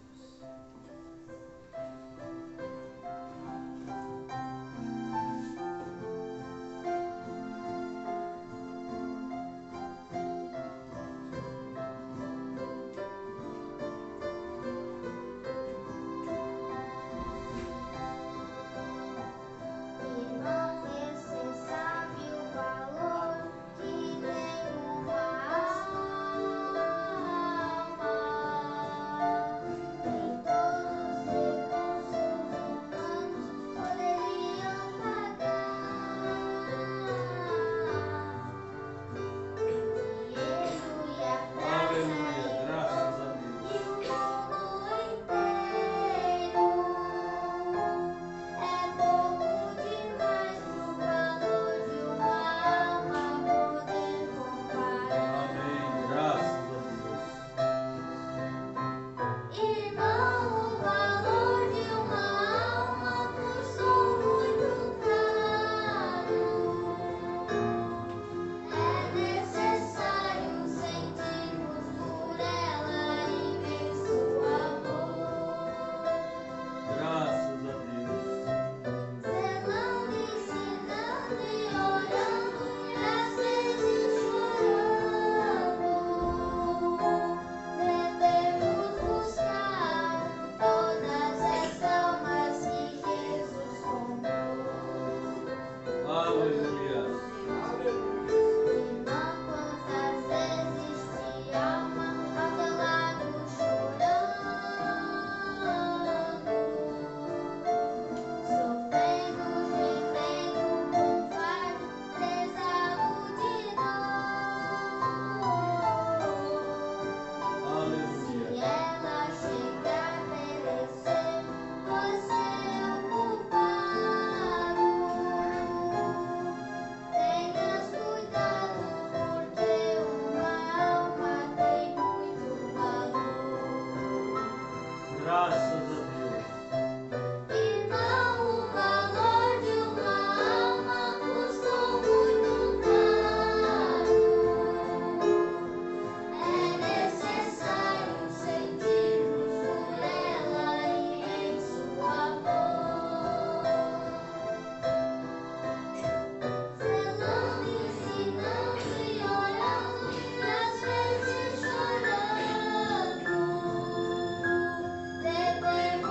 Irmãos, esse sabe o valor que tem uma alma. Nem todos os recursos humanos poderiam pagar. Dinheiro e a praça Aleluia, graças a e Deus. o mundo inteiro é pouco demais pro valor de uma alma poder comparar. Amém, graças a Deus. Irmão, o valor de uma alma custou muito caro. É necessário sentirmos por ela imenso amor. Graças a Deus. Zelando, ensinando e orando, e às vezes chorando, devemos buscar todas as almas que Jesus comprou. Aleluia. Irmão, quantas vezes te alma ao teu lado chorando, sofrendo, gemendo com fardo pesado de dor. Se Aleluia. ela chegar a merecer, você é o culpado. Tenhas cuidado, porque uma alma tem muito valor. Graças a Deus. Irmão, o valor de uma alma custou muito caro. É necessário sentirmos por ela imenso amor. Zelando, ensinando e orando, e às vezes chorando, devemos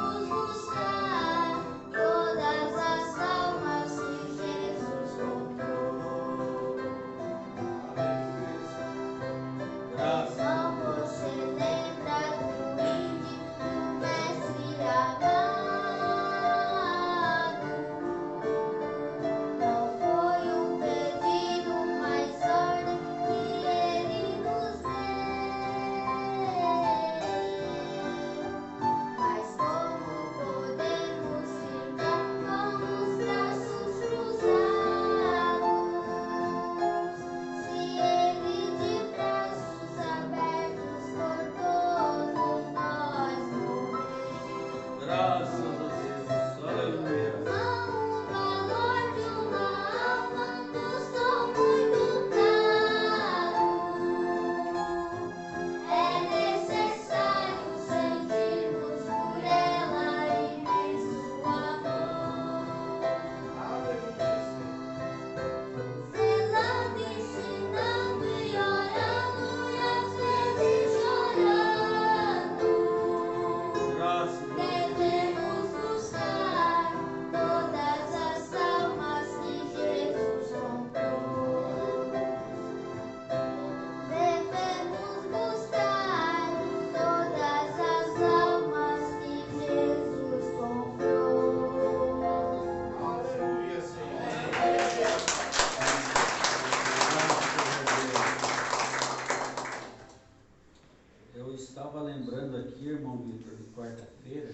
quarta-feira,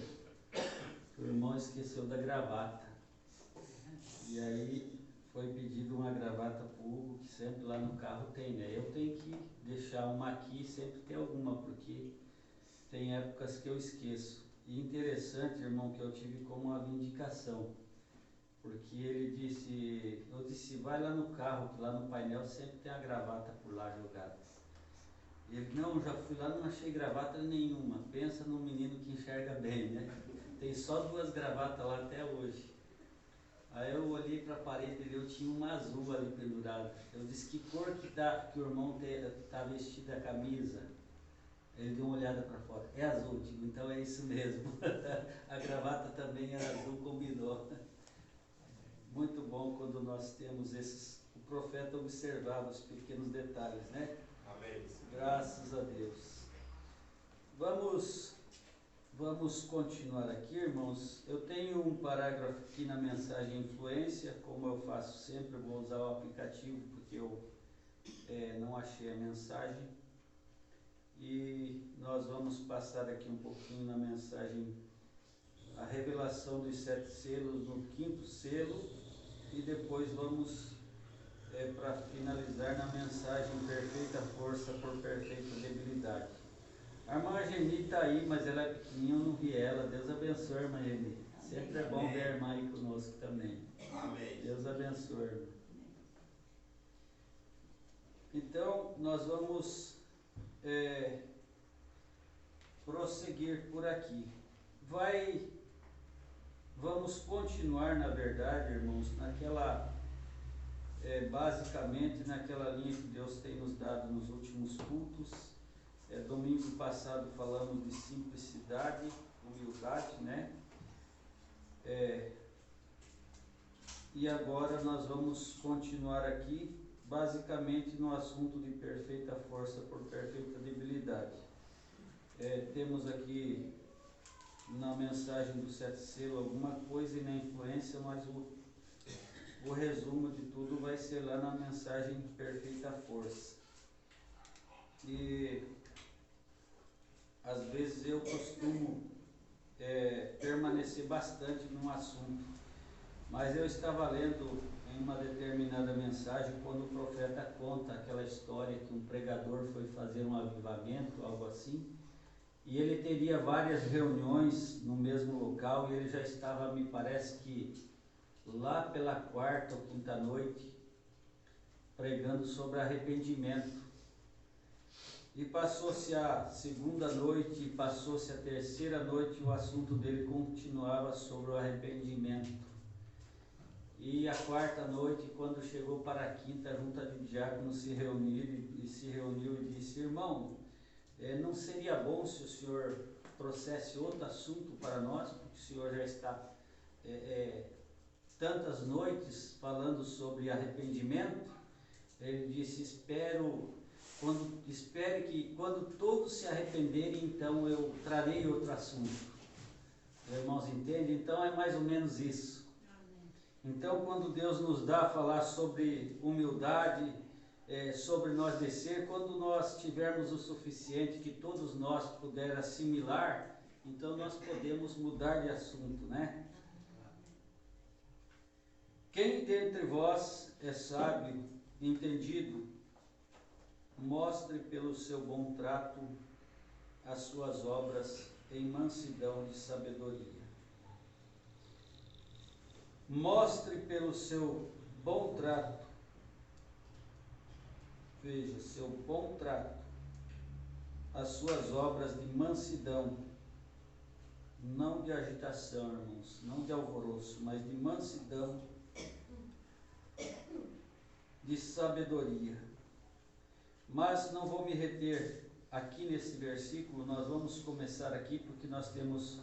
o irmão esqueceu da gravata. E aí foi pedido uma gravata para o Hugo, que sempre lá no carro tem, né? Eu tenho que deixar uma aqui, sempre tem alguma, porque tem épocas que eu esqueço. E interessante, irmão, que eu tive como uma vindicação, porque ele disse, eu disse, vai lá no carro, que lá no painel sempre tem a gravata por lá jogada. Ele, não, já fui lá, não achei gravata nenhuma. Pensa num menino que enxerga bem, né? Tem só 2 gravatas lá até hoje. Aí eu olhei para a parede dele, eu tinha uma azul ali pendurada. Eu disse, que cor que o irmão tá vestido a camisa? Ele deu uma olhada para fora. É azul, digo, então é isso mesmo. A gravata também era azul, combinou. Muito bom quando nós temos esses... O profeta observava os pequenos detalhes, né? Amém. Graças a Deus. Vamos continuar aqui, irmãos. Eu tenho um parágrafo aqui na mensagem influência, como eu faço sempre, eu vou usar o aplicativo porque eu não achei a mensagem. E nós vamos passar aqui um pouquinho na mensagem a revelação dos 7 selos no 5º selo e depois vamos para finalizar na mensagem perfeita força por perfeita debilidade. A irmã Geni está aí, mas ela é pequenininha, eu não vi ela. Deus abençoe, irmã Geni. Sempre é bom ver a irmã aí conosco também. Amém. Deus abençoe, irmã. Então, nós vamos prosseguir por aqui. Vamos continuar, na verdade, irmãos, basicamente naquela linha que Deus tem nos dado nos últimos cultos. Domingo passado falamos de simplicidade, humildade, né? E agora nós vamos continuar aqui, basicamente no assunto de perfeita força por perfeita debilidade. Temos aqui na mensagem do 7 selo alguma coisa e na influência, mas o resumo de tudo vai ser lá na mensagem perfeita força. E às vezes eu costumo permanecer bastante num assunto, mas eu estava lendo em uma determinada mensagem quando o profeta conta aquela história que um pregador foi fazer um avivamento, algo assim, e ele teria várias reuniões no mesmo local e ele já estava, me parece que lá pela 4ª ou 5ª noite, pregando sobre arrependimento. E passou-se a 2ª noite, e passou-se a 3ª noite, e o assunto dele continuava sobre o arrependimento. E a 4ª noite, quando chegou para a 5ª, a junta de diáconos se reuniu e disse, irmão, não seria bom se o senhor trouxesse outro assunto para nós, porque o senhor já está tantas noites falando sobre arrependimento? Ele disse, espere que quando todos se arrependerem, então eu trarei outro assunto. Irmãos, entendem? Então é mais ou menos isso. Então, quando Deus nos dá a falar sobre humildade, sobre nós descer, quando nós tivermos o suficiente que todos nós puderem assimilar, então nós podemos mudar de assunto, né? Quem dentre vós é sábio, entendido, mostre pelo seu bom trato as suas obras em mansidão de sabedoria. Mostre pelo seu bom trato, veja, seu bom trato, as suas obras de mansidão, não de agitação, irmãos, não de alvoroço, mas de mansidão, de sabedoria. Mas não vou me reter aqui nesse versículo, nós vamos começar aqui porque nós temos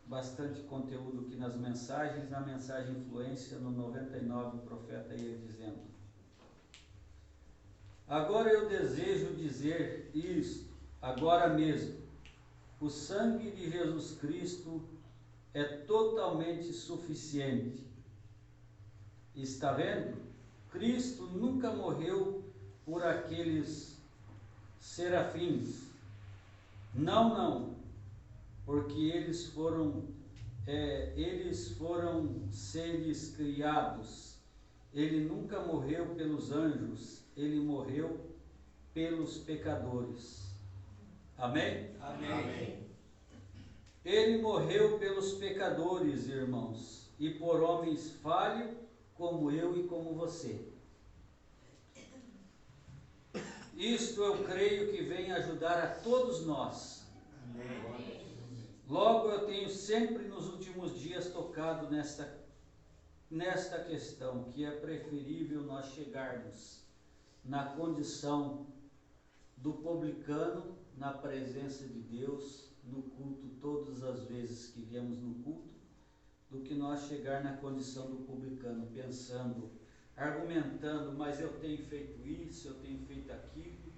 bastante conteúdo aqui nas mensagens, na mensagem influência no 99 o profeta ia dizendo, agora eu desejo dizer isto, agora mesmo, o sangue de Jesus Cristo é totalmente suficiente. Está vendo? Cristo nunca morreu por aqueles serafins. Não. porque eles foram seres criados. Ele nunca morreu pelos anjos, ele morreu pelos pecadores. Amém? Amém. Ele morreu pelos pecadores, irmãos, e por homens falhos como eu e como você. Isto eu creio que vem ajudar a todos nós. Amém. Logo, eu tenho sempre nos últimos dias tocado nesta questão, que é preferível nós chegarmos na condição do publicano, na presença de Deus, no culto, todas as vezes que viemos no culto, do que nós chegar na condição do publicano, pensando, argumentando, mas eu tenho feito isso, eu tenho feito aquilo,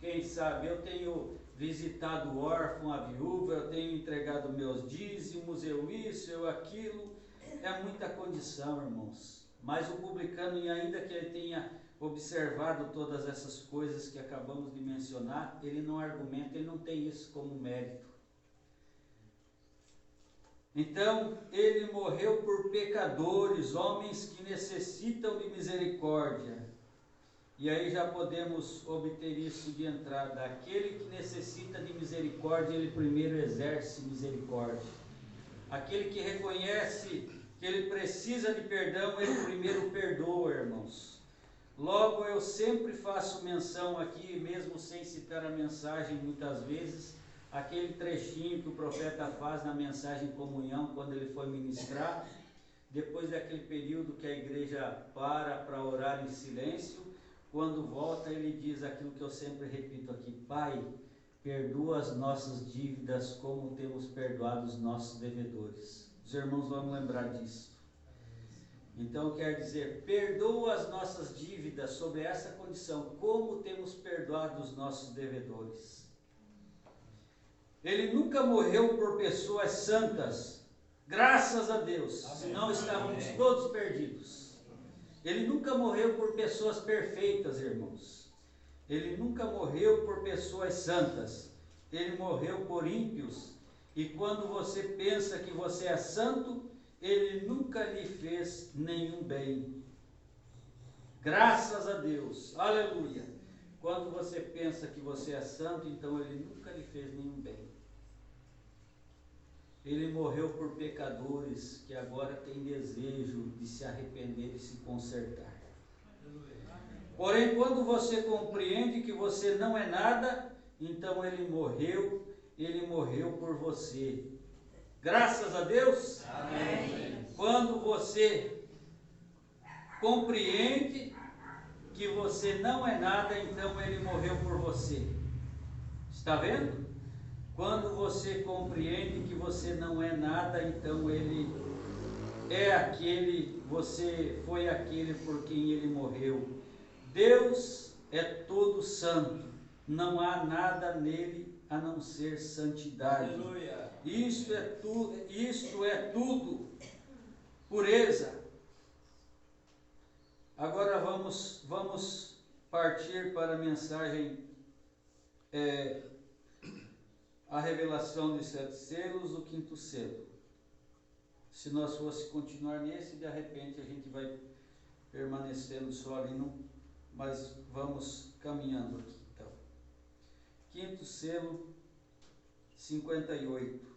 quem sabe eu tenho visitado o órfão, a viúva, eu tenho entregado meus dízimos, eu isso, eu aquilo. É muita condição, irmãos. Mas o publicano, e ainda que ele tenha observado todas essas coisas que acabamos de mencionar, ele não argumenta, ele não tem isso como mérito. Então, ele morreu por pecadores, homens que necessitam de misericórdia. E aí já podemos obter isso de entrada. Aquele que necessita de misericórdia, ele primeiro exerce misericórdia. Aquele que reconhece que ele precisa de perdão, ele primeiro perdoa, irmãos. Logo, eu sempre faço menção aqui, mesmo sem citar a mensagem muitas vezes, aquele trechinho que o profeta faz na mensagem comunhão, quando ele foi ministrar, depois daquele período que a igreja para orar em silêncio, quando volta ele diz aquilo que eu sempre repito aqui: Pai, perdoa as nossas dívidas como temos perdoado os nossos devedores. Os irmãos vão lembrar disso. Então quer dizer, perdoa as nossas dívidas sobre essa condição, como temos perdoado os nossos devedores. Ele nunca morreu por pessoas santas, graças a Deus, senão estávamos todos perdidos. Ele nunca morreu por pessoas perfeitas, irmãos. Ele nunca morreu por pessoas santas. Ele morreu por ímpios. E quando você pensa que você é santo, ele nunca lhe fez nenhum bem. Graças a Deus. Aleluia. Quando você pensa que você é santo, então ele nunca lhe fez nenhum bem. Ele morreu por pecadores que agora têm desejo de se arrepender e se consertar. Porém, quando você compreende que você não é nada, então ele morreu por você. Graças a Deus. Amém. Quando você compreende que você não é nada, então ele morreu por você. Está vendo? Quando você compreende que você não é nada, então ele é aquele, você foi aquele por quem ele morreu. Deus é todo santo, não há nada nele a não ser santidade. Aleluia. Isto é tudo pureza. Agora vamos partir para a mensagem, a revelação dos 7 selos, o 5º selo. Se nós fosse continuar nesse, de repente a gente vai permanecendo só ali, mas vamos caminhando aqui então. 5º selo, 58.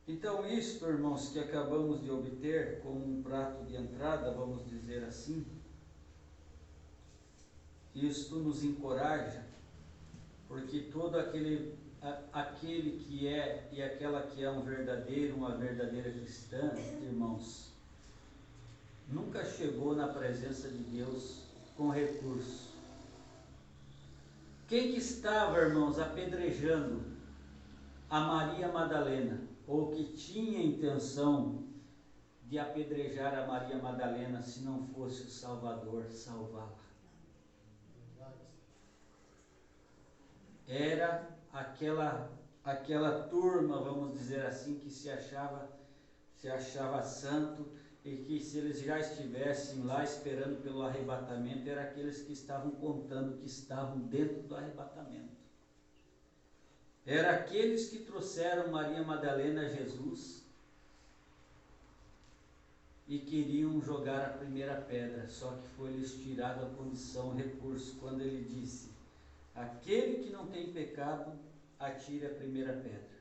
Então isto, irmãos, que acabamos de obter como um prato de entrada, vamos dizer assim, isto nos encoraja, porque todo aquele que é e aquela que é uma verdadeira cristã, irmãos, nunca chegou na presença de Deus com recurso. Quem que estava, irmãos, apedrejando a Maria Madalena, ou que tinha intenção de apedrejar a Maria Madalena se não fosse o Salvador salvá-la? Era aquela turma, vamos dizer assim, que se achava santo, e que se eles já estivessem lá esperando pelo arrebatamento, eram aqueles que estavam contando que estavam dentro do arrebatamento. Era aqueles que trouxeram Maria Madalena a Jesus e queriam jogar a primeira pedra, só que foi-lhes tirado a condição, o recurso, quando ele disse: aquele que não tem pecado, atire a primeira pedra.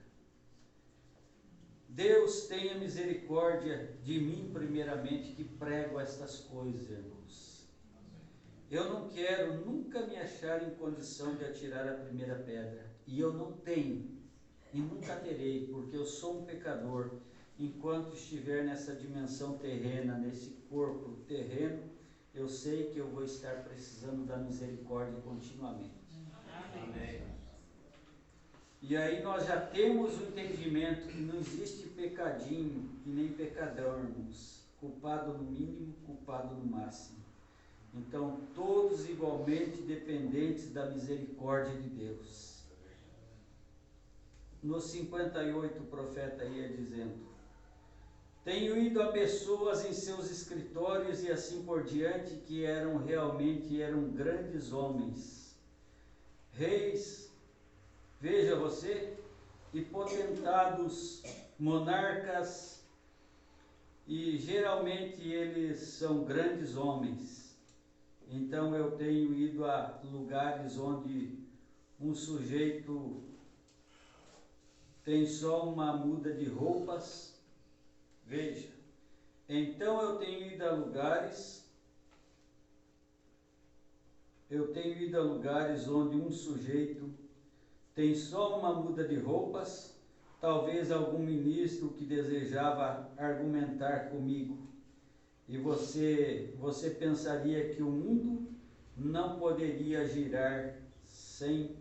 Deus tenha misericórdia de mim, primeiramente, que prego estas coisas, irmãos. Eu não quero nunca me achar em condição de atirar a primeira pedra. E eu não tenho, e nunca terei, porque eu sou um pecador. Enquanto estiver nessa dimensão terrena, nesse corpo terreno, eu sei que eu vou estar precisando da misericórdia continuamente. Amém. E aí nós já temos o entendimento que não existe pecadinho e nem pecadão, irmãos. Culpado no mínimo, culpado no máximo. Então, todos igualmente dependentes da misericórdia de Deus. No 58, o profeta ia dizendo: tenho ido a pessoas em seus escritórios e assim por diante, que eram grandes homens, reis, veja você, e potentados, monarcas, e geralmente eles são grandes homens. Então eu tenho ido a lugares onde um sujeito tem só uma muda de roupas. Veja, então eu tenho ido a lugares onde um sujeito tem só uma muda de roupas, talvez algum ministro que desejava argumentar comigo. E você pensaria que o mundo não poderia girar sem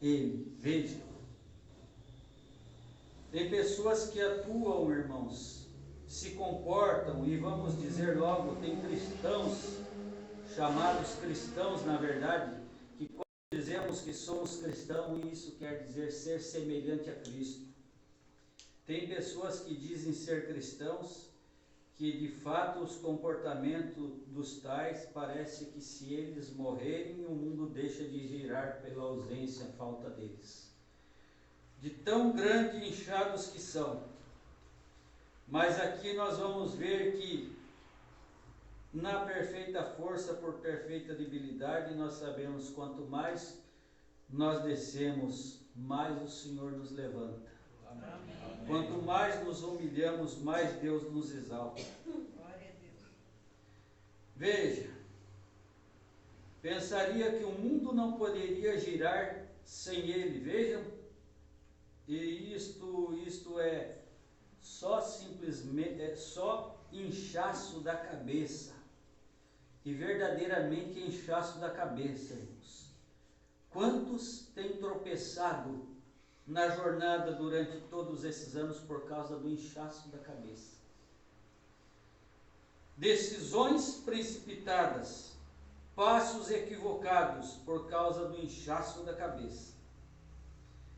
ele. Veja, tem pessoas que atuam, irmãos, se comportam, e vamos dizer logo, tem cristãos, chamados cristãos na verdade, que quando dizemos que somos cristãos, isso quer dizer ser semelhante a Cristo. Tem pessoas que dizem ser cristãos, que de fato os comportamentos dos tais parece que se eles morrerem, o mundo deixa de girar pela ausência, falta deles. De tão grande e inchados que são. Mas aqui nós vamos ver que na perfeita força por perfeita debilidade, nós sabemos quanto mais nós descemos, mais o Senhor nos levanta. Amém. Quanto mais nos humilhamos, mais Deus nos exalta. Glória a Deus. Veja, pensaria que o mundo não poderia girar sem ele. Vejam, e isto é só simplesmente, só inchaço da cabeça. E verdadeiramente inchaço da cabeça, irmãos. Quantos têm tropeçado na jornada durante todos esses anos por causa do inchaço da cabeça? Decisões precipitadas, passos equivocados por causa do inchaço da cabeça.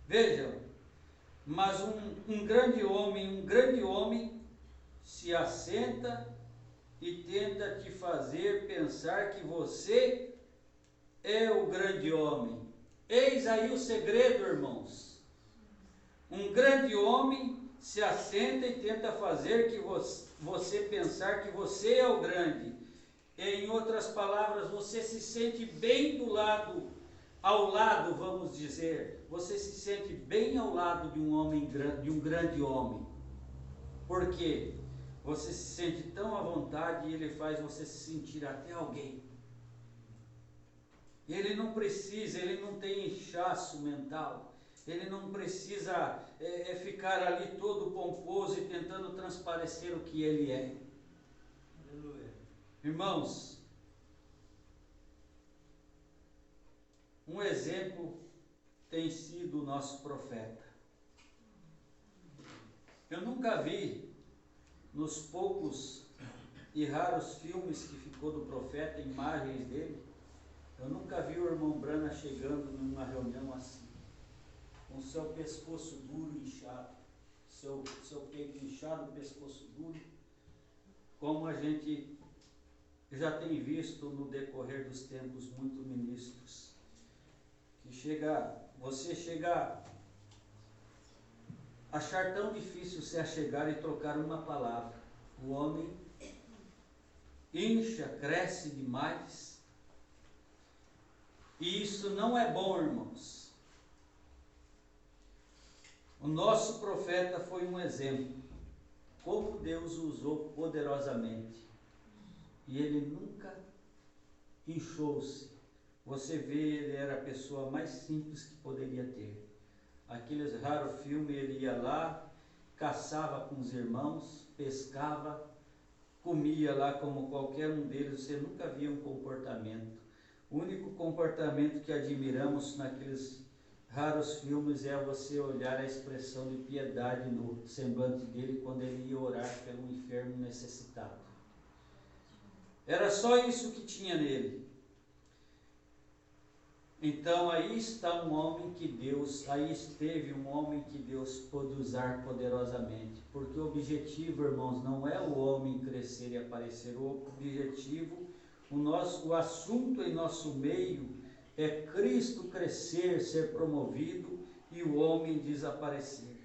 Vejam, mas um grande homem se assenta e tenta te fazer pensar que você é o grande homem. Eis aí o segredo, irmãos. Um grande homem se assenta e tenta fazer que você pensar que você é o grande. Em outras palavras, você se sente bem ao lado, vamos dizer, você se sente bem ao lado de um grande homem. Por quê? Você se sente tão à vontade e ele faz você se sentir até alguém. Ele não precisa, ele não tem inchaço mental. Ele não precisa ficar ali todo pomposo e tentando transparecer o que ele é. Aleluia. Irmãos, um exemplo tem sido o nosso profeta. Eu nunca vi, nos poucos e raros filmes que ficou do profeta, imagens dele, eu nunca vi o irmão Brana chegando numa reunião assim, com seu pescoço duro e inchado, seu peito inchado, pescoço duro, como a gente já tem visto no decorrer dos tempos muito ministros, que você chega achar tão difícil se achegar e trocar uma palavra. O homem incha, cresce demais. E isso não é bom, irmãos. O nosso profeta foi um exemplo. Como Deus o usou poderosamente. E ele nunca inchou-se. Você vê, ele era a pessoa mais simples que poderia ter. Aqueles raros filmes, ele ia lá, caçava com os irmãos, pescava, comia lá como qualquer um deles. Você nunca via um comportamento. O único comportamento que admiramos naqueles raros filmes é você olhar a expressão de piedade no semblante dele quando ele ia orar pelo enfermo necessitado. Era só isso que tinha nele. Então aí está um homem que Deus, aí esteve um homem que Deus pôde usar poderosamente. Porque o objetivo, irmãos, não é o homem crescer e aparecer. O objetivo, o assunto em nosso meio é Cristo crescer, ser promovido e o homem desaparecer.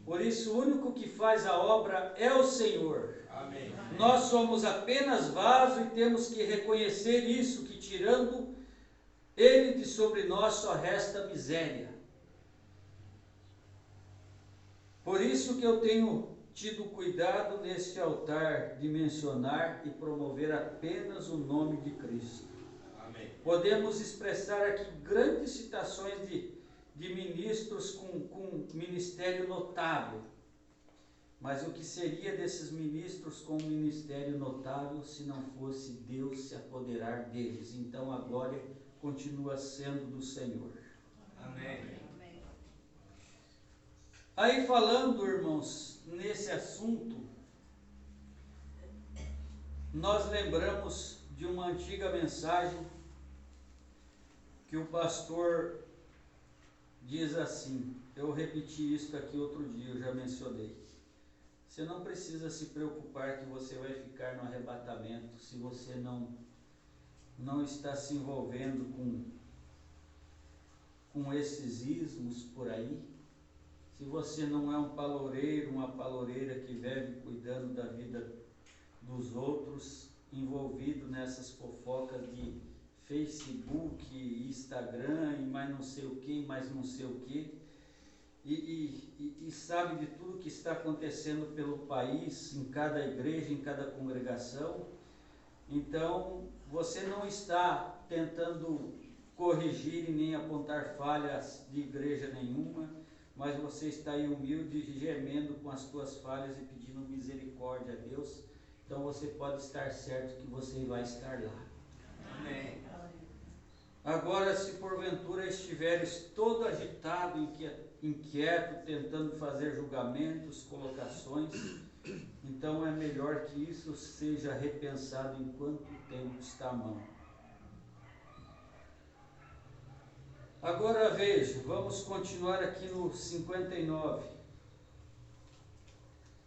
Por isso, o único que faz a obra é o Senhor. Amém. Nós somos apenas vaso e temos que reconhecer isso, que tirando Ele de sobre nós só resta miséria. Por isso que eu tenho tido cuidado neste altar de mencionar e promover apenas o nome de Cristo. Amém. Podemos expressar aqui grandes citações de ministros com ministério notável. Mas o que seria desses ministros com ministério notável se não fosse Deus se apoderar deles? Então a glória continua sendo do Senhor. Amém. Aí falando, irmãos, nesse assunto, nós lembramos de uma antiga mensagem que o pastor diz assim, eu repeti isso aqui outro dia, eu já mencionei. Você não precisa se preocupar que você vai ficar no arrebatamento se você não está se envolvendo com esses ismos por aí. Se você não é um paloureiro, uma paloureira que vive cuidando da vida dos outros, envolvido nessas fofocas de Facebook, Instagram e mais não sei o que, mais não sei o que, e sabe de tudo que está acontecendo pelo país, em cada igreja, em cada congregação. Então, você não está tentando corrigir e nem apontar falhas de igreja nenhuma, mas você está aí humilde, gemendo com as tuas falhas e pedindo misericórdia a Deus. Então você pode estar certo que você vai estar lá. Amém. Agora, se porventura estiveres todo agitado, inquieto, tentando fazer julgamentos, colocações, então é melhor que isso seja repensado enquanto o tempo está à mão. Agora veja, vamos continuar aqui no 59.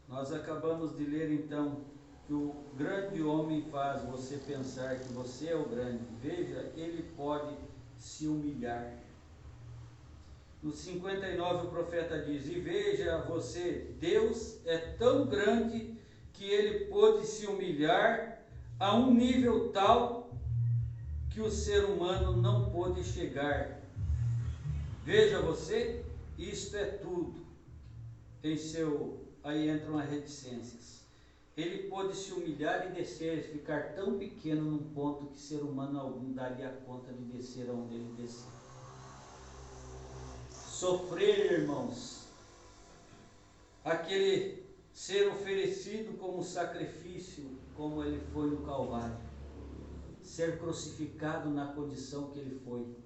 Nós acabamos de ler então que o grande homem faz você pensar que você é o grande. Veja, ele pode se humilhar. No 59 o profeta diz, e veja você, Deus é tão grande que ele pôde se humilhar a um nível tal que o ser humano não pôde chegar. Veja você, isto é tudo. Aí entram as reticências. Ele pôde se humilhar e descer, ficar tão pequeno num ponto que ser humano algum daria conta de descer aonde ele desceu. Sofrer, irmãos, aquele ser oferecido como sacrifício, como ele foi no Calvário, ser crucificado na condição que ele foi,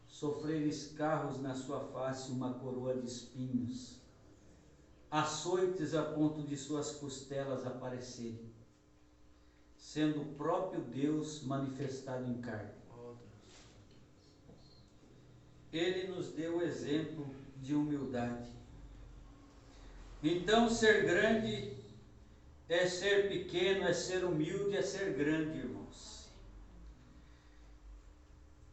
sofrer escarros na sua face, uma coroa de espinhos, açoites a ponto de suas costelas aparecerem, sendo o próprio Deus manifestado em carne. Ele nos deu exemplo de humildade. Então, ser grande é ser pequeno, é ser humilde, é ser grande, irmãos.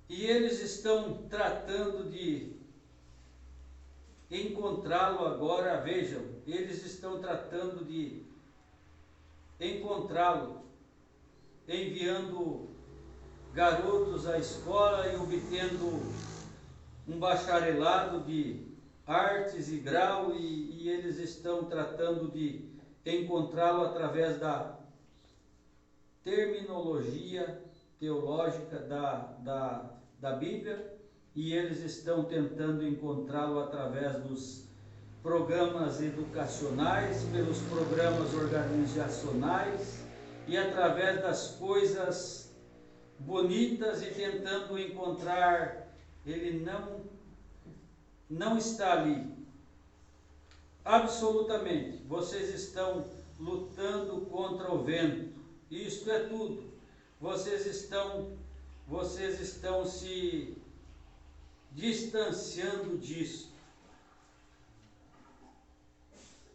E eles estão tratando de encontrá-lo agora. Vejam, eles estão tratando de encontrá-lo, enviando garotos à escola e obtendo um bacharelado de artes e grau, e eles estão tratando de encontrá-lo através da terminologia teológica da Bíblia, e eles estão tentando encontrá-lo através dos programas educacionais, pelos programas organizacionais e através das coisas bonitas, e tentando encontrar. Ele não está ali. Absolutamente. Vocês estão lutando contra o vento. Isto é tudo. Vocês estão se distanciando disso.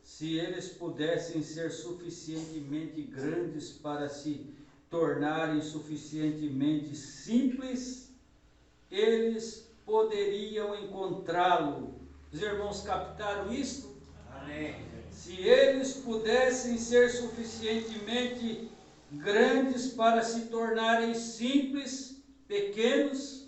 Se eles pudessem ser suficientemente grandes para se tornarem suficientemente simples, eles poderiam encontrá-lo. Os irmãos captaram isto? Amém. Se eles pudessem ser suficientemente grandes para se tornarem simples, pequenos,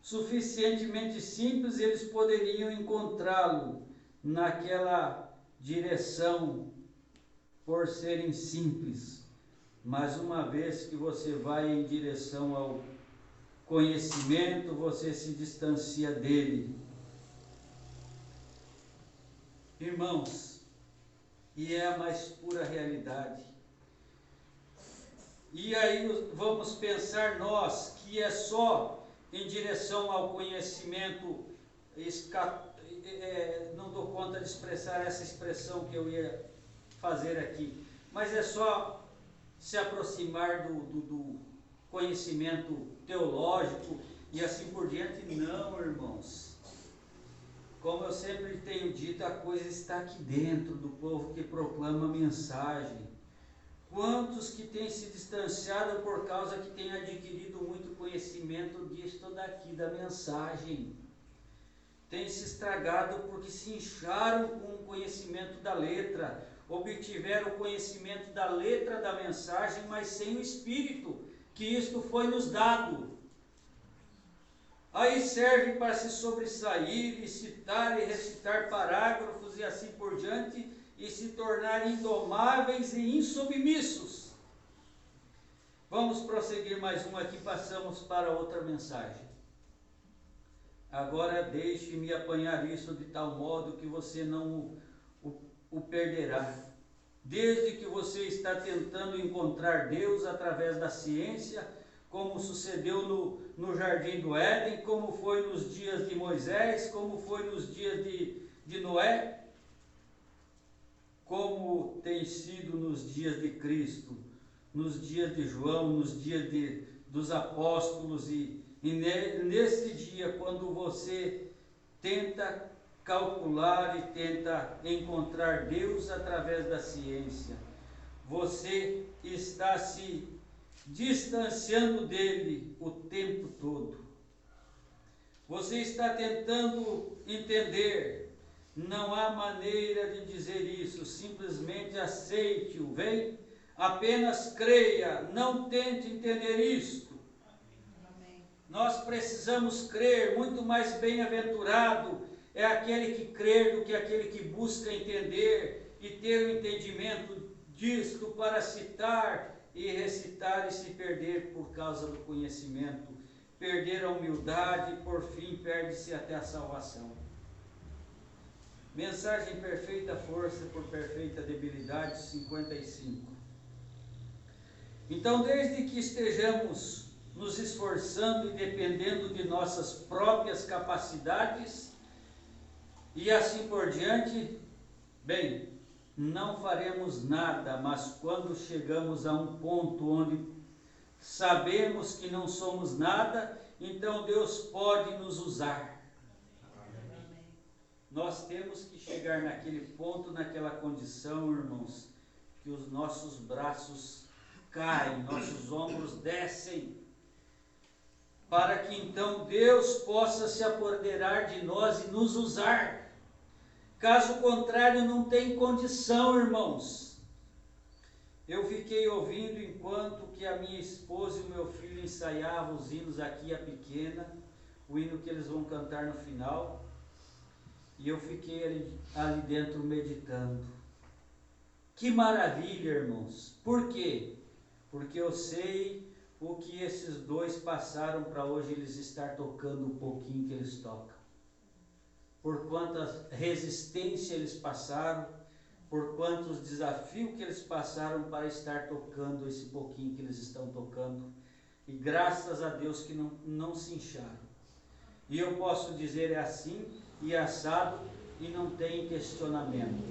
suficientemente simples, eles poderiam encontrá-lo naquela direção, por serem simples. Mas uma vez que você vai em direção ao conhecimento, você se distancia dele. Irmãos, e é a mais pura realidade. E aí vamos pensar nós que é só em direção ao conhecimento, não dou conta de expressar essa expressão que eu ia fazer aqui, mas é só se aproximar do conhecimento teológico e assim por diante. Não, irmãos. Como eu sempre tenho dito, a coisa está aqui dentro do povo que proclama a mensagem. Quantos que têm se distanciado por causa que têm adquirido muito conhecimento disto daqui, da mensagem. Têm se estragado porque se incharam com o conhecimento da letra, obtiveram o conhecimento da letra da mensagem, mas sem o Espírito, que isto foi nos dado. Aí serve para se sobressair e citar e recitar parágrafos e assim por diante, e se tornar indomáveis e insubmissos. Vamos prosseguir mais um aqui, passamos para outra mensagem. Agora deixe-me apanhar isso de tal modo que você não o perderá. Desde que você está tentando encontrar Deus através da ciência, como sucedeu no Jardim do Éden, como foi nos dias de Moisés, como foi nos dias de Noé, como tem sido nos dias de Cristo, nos dias de João, nos dias dos apóstolos, e nesse dia, quando você tenta calcular e tenta encontrar Deus através da ciência, você está se distanciando dele o tempo todo. Você está tentando entender. Não há maneira de dizer isso. Simplesmente aceite-o. Vem, apenas creia. Não tente entender isto. Amém. Nós precisamos crer. Muito mais bem-aventurado é aquele que crê do que aquele que busca entender e ter o entendimento disto para citar e recitar e se perder por causa do conhecimento, perder a humildade e por fim perde-se até a salvação. Mensagem perfeita força por perfeita debilidade, 55. Então, desde que estejamos nos esforçando e dependendo de nossas próprias capacidades e assim por diante, bem, não faremos nada, mas quando chegamos a um ponto onde sabemos que não somos nada, então Deus pode nos usar. Nós temos que chegar naquele ponto, naquela condição, irmãos, que os nossos braços caem, nossos ombros descem, para que então Deus possa se apoderar de nós e nos usar. Caso contrário, não tem condição, irmãos. Eu fiquei ouvindo enquanto que a minha esposa e o meu filho ensaiavam os hinos aqui, a pequena, o hino que eles vão cantar no final, e eu fiquei ali dentro meditando. Que maravilha, irmãos! Por quê? Porque eu sei o que esses dois passaram para hoje eles estar tocando um pouquinho que eles tocam. Por quanta resistência eles passaram, por quantos desafios que eles passaram para estar tocando esse pouquinho que eles estão tocando. E graças a Deus que não se incharam. E eu posso dizer é assim e assado e não tem questionamento.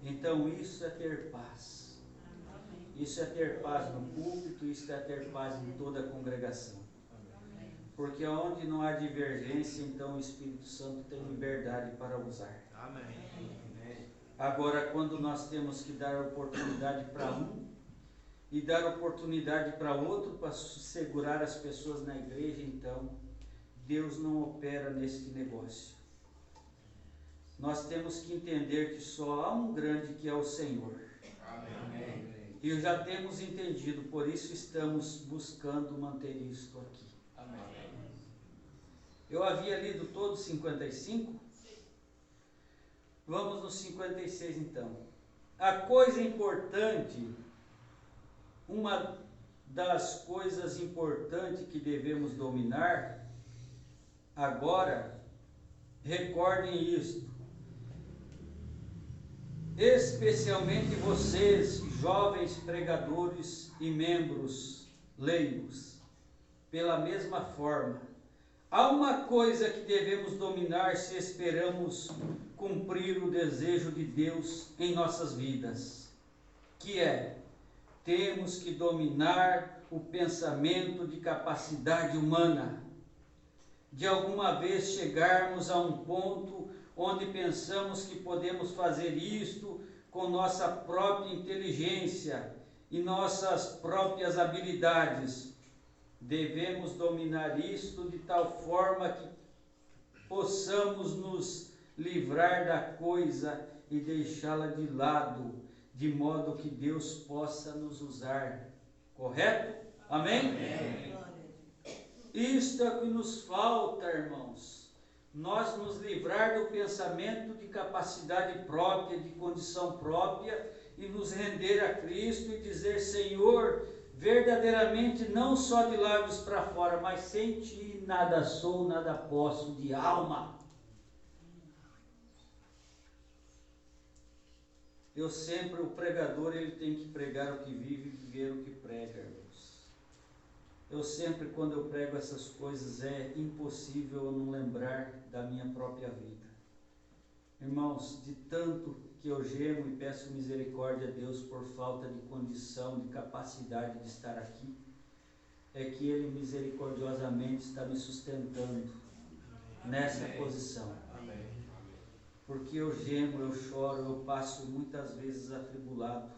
Então isso é ter paz. Isso é ter paz no púlpito, isso é ter paz em toda a congregação. Porque onde não há divergência, então o Espírito Santo tem liberdade para usar. Amém. Agora, quando nós temos que dar oportunidade para um e dar oportunidade para outro para segurar as pessoas na igreja, então Deus não opera neste negócio. Nós temos que entender que só há um grande que é o Senhor. Amém. E já temos entendido, por isso estamos buscando manter isto aqui. Amém. Eu havia lido todos 55? Vamos no 56 então. A coisa importante, uma das coisas importantes que devemos dominar, agora, recordem isto, especialmente vocês, jovens pregadores e membros leigos, pela mesma forma. Há uma coisa que devemos dominar se esperamos cumprir o desejo de Deus em nossas vidas, que é, temos que dominar o pensamento de capacidade humana. De alguma vez chegarmos a um ponto onde pensamos que podemos fazer isto com nossa própria inteligência e nossas próprias habilidades. Devemos dominar isto de tal forma que possamos nos livrar da coisa e deixá-la de lado, de modo que Deus possa nos usar. Correto? Amém? Amém. Isto é o que nos falta, irmãos. Nós nos livrar do pensamento de capacidade própria, de condição própria, e nos render a Cristo e dizer, Senhor, verdadeiramente não só de lábios para fora, mas sem ti nada sou, nada posso, de alma. Eu sempre, o pregador, ele tem que pregar o que vive e viver o que prega, irmãos. Eu sempre, quando eu prego essas coisas, é impossível eu não lembrar da minha própria vida. Irmãos, de tanto que eu gemo e peço misericórdia a Deus por falta de condição, de capacidade de estar aqui, é que Ele misericordiosamente está me sustentando nessa posição. Porque eu gemo, eu choro, eu passo muitas vezes atribulado,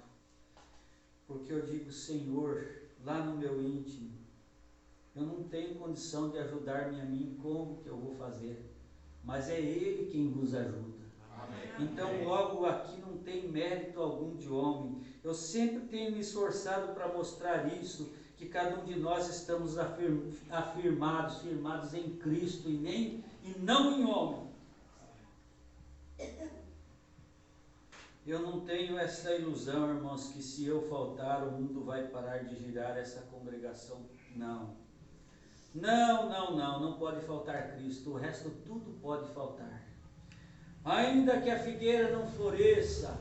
porque eu digo, Senhor, lá no meu íntimo, eu não tenho condição de ajudar-me a mim, como que eu vou fazer? Mas é Ele quem vos ajuda. Amém. Então logo aqui não tem mérito algum de homem. Eu sempre tenho me esforçado para mostrar isso, que cada um de nós estamos firmados em Cristo e não em homem. Eu não tenho essa ilusão, irmãos, que se eu faltar o mundo vai parar de girar, essa congregação. Não pode faltar Cristo, o resto tudo pode faltar. Ainda que a figueira não floresça,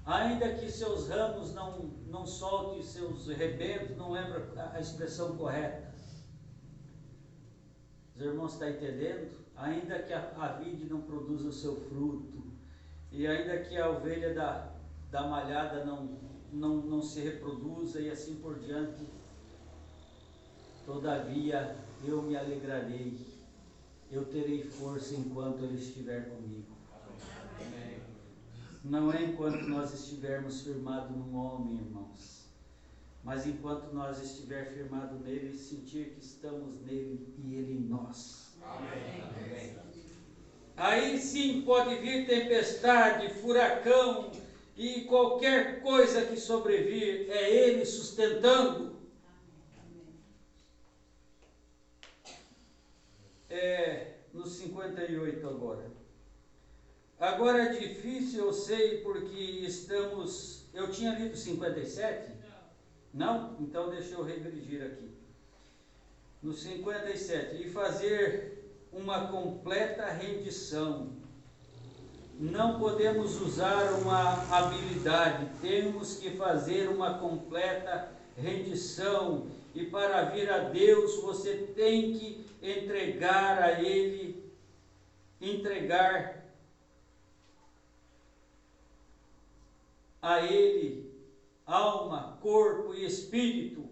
ainda que seus ramos não soltem seus rebentos, não lembro a expressão correta. Os irmãos estão entendendo? Ainda que a vide não produza o seu fruto, e ainda que a ovelha da malhada não se reproduza e assim por diante, todavia eu me alegrarei, eu terei força enquanto Ele estiver comigo. Não é enquanto nós estivermos firmados num homem, irmãos. mas enquanto nós estiver firmado nele, sentir que estamos nele e ele em nós. Amém. Amém. Aí sim pode vir tempestade, furacão e qualquer coisa que sobrevir, é ele sustentando. No 58 agora. Agora é difícil, eu sei, porque estamos... Eu tinha lido 57? Não? Então deixa eu regredir aqui. No 57, e fazer uma completa rendição. Não podemos usar uma habilidade, temos que fazer uma completa rendição. E para vir a Deus, você tem que entregar a Ele, entregar a Ele alma, corpo e espírito.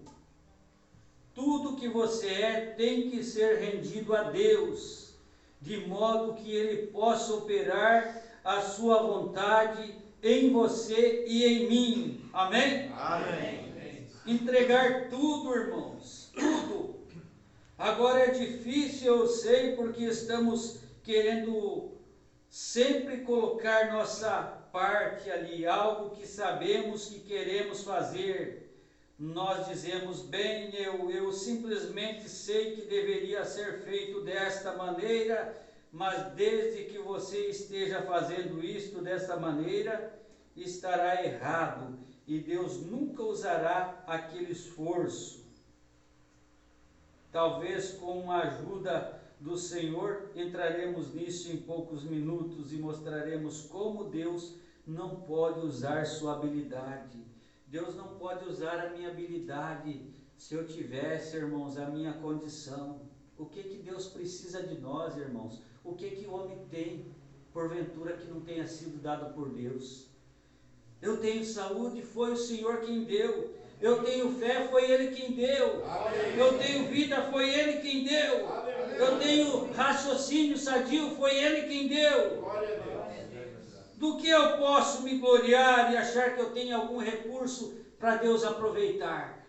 Tudo que você é tem que ser rendido a Deus, de modo que Ele possa operar a sua vontade em você e em mim. Amém? Amém. Entregar tudo, irmãos, tudo. Agora é difícil, eu sei, porque estamos querendo sempre colocar nossa parte ali, algo que sabemos que queremos fazer. Nós dizemos, bem, eu simplesmente sei que deveria ser feito desta maneira, mas desde que você esteja fazendo isto desta maneira, estará errado, e Deus nunca usará aquele esforço. Talvez com a ajuda do Senhor entraremos nisso em poucos minutos e mostraremos como Deus não pode usar sua habilidade. Deus não pode usar a minha habilidade. Se eu tivesse, irmãos, a minha condição. O que Deus precisa de nós, irmãos? O que o homem tem, porventura, que não tenha sido dado por Deus? Eu tenho saúde, foi o Senhor quem deu. Eu tenho fé, foi Ele quem deu. Amém. Eu tenho vida, foi Ele quem deu. Amém. Eu tenho raciocínio sadio, foi Ele quem deu. Glória a Deus. Do que eu posso me gloriar e achar que eu tenho algum recurso para Deus aproveitar?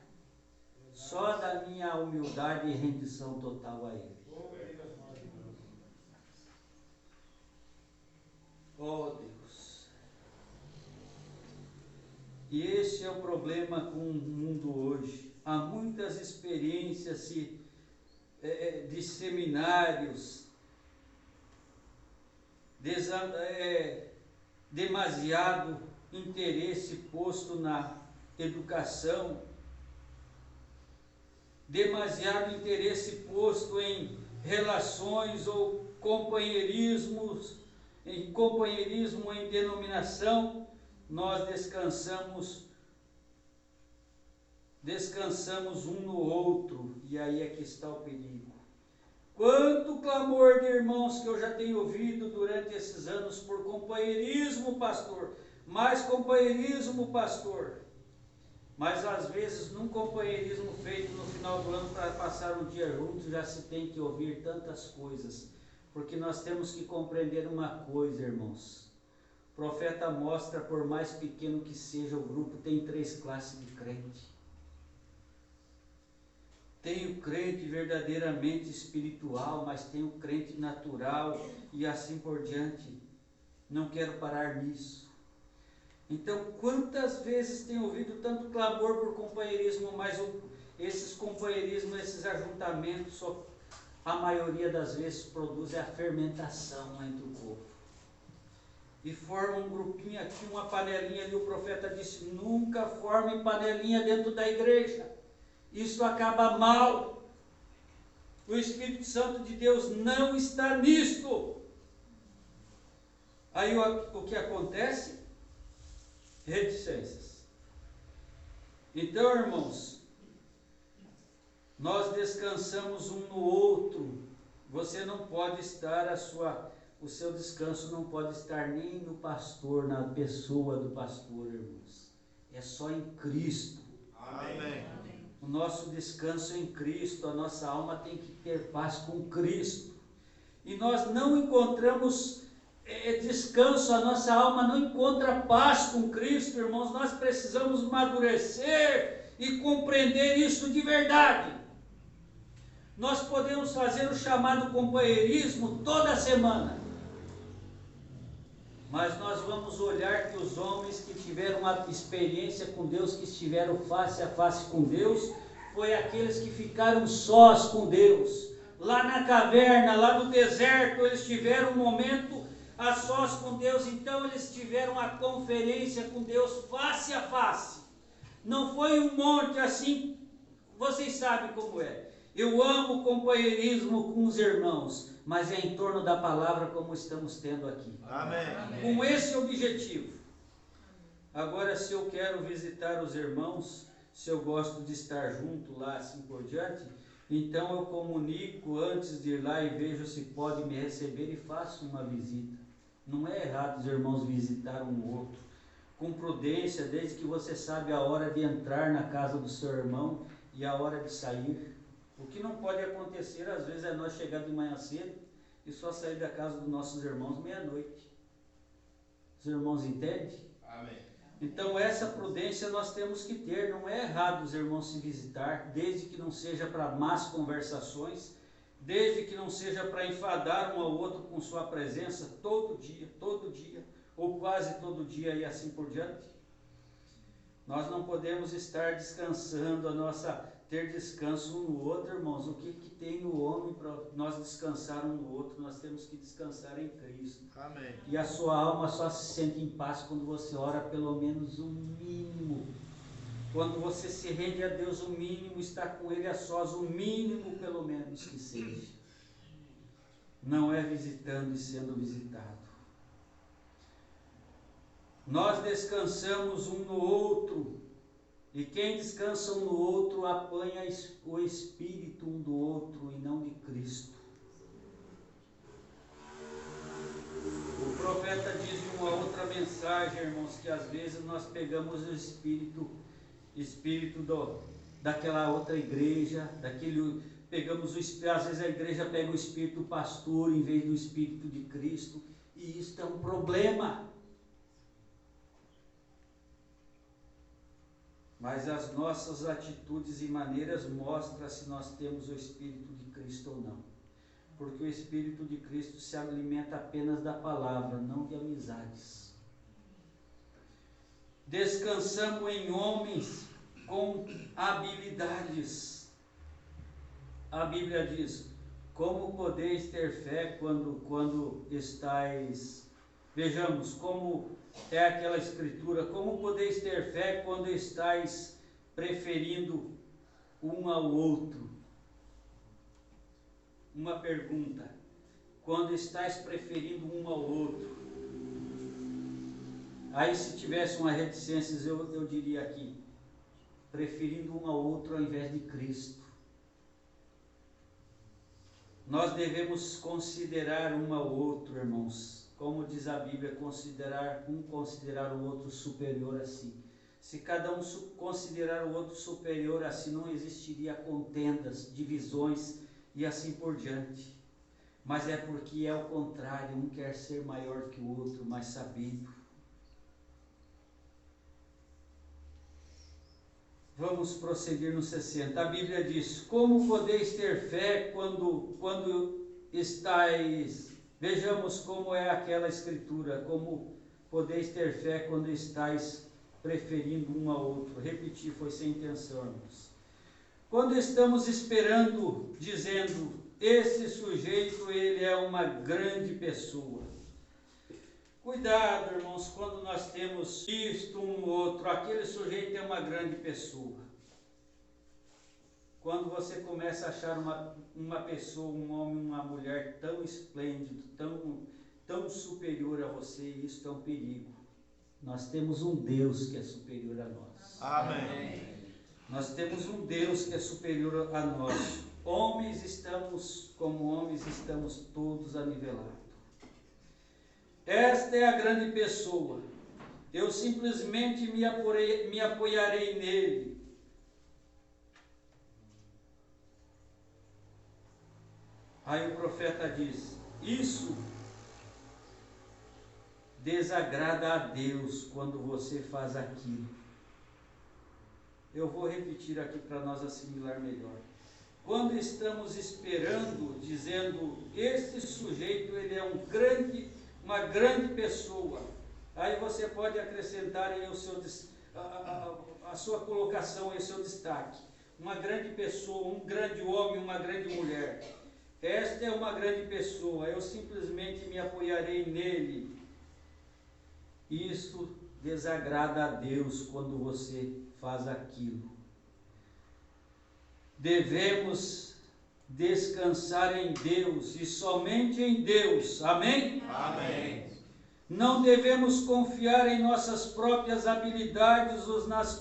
Só da minha humildade e rendição total a Ele. Oh Deus! E esse é o problema com o mundo hoje. Há muitas experiências de seminários, demasiado interesse posto na educação, demasiado interesse posto em relações ou companheirismo em denominação. Nós descansamos um no outro, e aí é que está o perigo. Quanto clamor de irmãos que eu já tenho ouvido durante esses anos por companheirismo, pastor, mais companheirismo, pastor. Mas às vezes num companheirismo feito no final do ano para passar um dia juntos, já se tem que ouvir tantas coisas, porque nós temos que compreender uma coisa, irmãos. O profeta mostra, por mais pequeno que seja o grupo, tem 3 classes de crente. Tem o crente verdadeiramente espiritual, mas tem o crente natural e assim por diante. Não quero parar nisso. Então, quantas vezes tenho ouvido tanto clamor por companheirismo, mas esses companheirismos, esses ajuntamentos, a maioria das vezes produzem a fermentação entre o povo. E forma um grupinho aqui, uma panelinha ali. O profeta disse, nunca forme panelinha dentro da igreja. Isso acaba mal. O Espírito Santo de Deus não está nisto. Aí o que acontece? Reticências. Então, irmãos, nós descansamos um no outro. Você não pode estar, o seu descanso não pode estar nem no pastor, na pessoa do pastor, irmãos. É só em Cristo. Amém. O nosso descanso é em Cristo, a nossa alma tem que ter paz com Cristo. E nós não encontramos descanso, a nossa alma não encontra paz com Cristo, irmãos. Nós precisamos amadurecer e compreender isso de verdade. Nós podemos fazer o chamado companheirismo toda semana, mas nós vamos olhar que os homens que tiveram uma experiência com Deus, que estiveram face a face com Deus, foi aqueles que ficaram sós com Deus. Lá na caverna, lá no deserto, eles tiveram um momento a sós com Deus, então eles tiveram a conferência com Deus face a face. Não foi um monte assim, vocês sabem como é. Eu amo o companheirismo com os irmãos, mas é em torno da palavra como estamos tendo aqui. Amém. Com esse objetivo. Agora, se eu quero visitar os irmãos, se eu gosto de estar junto lá, assim por diante, então eu comunico antes de ir lá e vejo se pode me receber e faço uma visita. Não é errado os irmãos visitar um outro, com prudência, desde que você sabe a hora de entrar na casa do seu irmão e a hora de sair. O que não pode acontecer, às vezes, é nós chegar de manhã cedo e só sair da casa dos nossos irmãos meia-noite. Os irmãos entendem? Amém. Então essa prudência nós temos que ter. Não é errado os irmãos se visitar, desde que não seja para más conversações, desde que não seja para enfadar um ao outro com sua presença todo dia, ou quase todo dia e assim por diante. Nós não podemos estar descansando ter descanso um no outro, irmãos. O que tem no homem para nós descansar um no outro? Nós temos que descansar em Cristo. Amém. E a sua alma só se sente em paz quando você ora pelo menos o mínimo. Quando você se rende a Deus, o mínimo, está com Ele a sós, o mínimo pelo menos que seja. Não é visitando e sendo visitado. Nós descansamos um no outro. E quem descansa um no outro apanha o espírito um do outro e não de Cristo. O profeta diz em uma outra mensagem, irmãos, que às vezes nós pegamos o espírito daquela outra igreja, às vezes a igreja pega o espírito pastor em vez do espírito de Cristo, e isso é um problema. Mas as nossas atitudes e maneiras mostram se nós temos o Espírito de Cristo ou não. Porque o Espírito de Cristo se alimenta apenas da palavra, não de amizades. Descansamos em homens com habilidades. A Bíblia diz: como podeis ter fé quando estáis... Vejamos como é aquela escritura: como podeis ter fé quando estáis preferindo um ao outro? Uma pergunta: quando estáis preferindo um ao outro? Aí, se tivesse uma reticência, eu diria aqui: preferindo um ao outro ao invés de Cristo. Nós devemos considerar um ao outro, irmãos. Como diz a Bíblia, considerar o outro superior a si. Se cada um considerar o outro superior a si, não existiria contendas, divisões e assim por diante. Mas é porque é o contrário, um quer ser maior que o outro, mais sabido. Vamos prosseguir no 60. A Bíblia diz: como podeis ter fé quando estáis... Vejamos como é aquela escritura: como podeis ter fé quando estáis preferindo um ao outro. Repetir foi sem intenção, irmãos. Quando estamos esperando, dizendo: esse sujeito, ele é uma grande pessoa. Cuidado, irmãos, quando nós temos visto um no outro: aquele sujeito é uma grande pessoa. Quando você começa a achar uma pessoa, um homem, uma mulher tão esplêndido, tão superior a você, isso é um perigo. Nós temos um Deus que é superior a nós. Amém. Nós temos um Deus que é superior a nós. Como homens, estamos todos anivelados. Esta é a grande pessoa. Eu simplesmente me apoiarei nele. Aí o profeta diz: isso desagrada a Deus quando você faz aquilo. Eu vou repetir aqui para nós assimilar melhor. Quando estamos esperando, dizendo, este sujeito, ele é uma grande pessoa, aí você pode acrescentar aí a sua colocação, o seu destaque. Uma grande pessoa, um grande homem, uma grande mulher. Esta é uma grande pessoa, eu simplesmente me apoiarei nele. Isso desagrada a Deus quando você faz aquilo. Devemos descansar em Deus e somente em Deus. Amém? Amém. Não devemos confiar em nossas próprias habilidades ou nas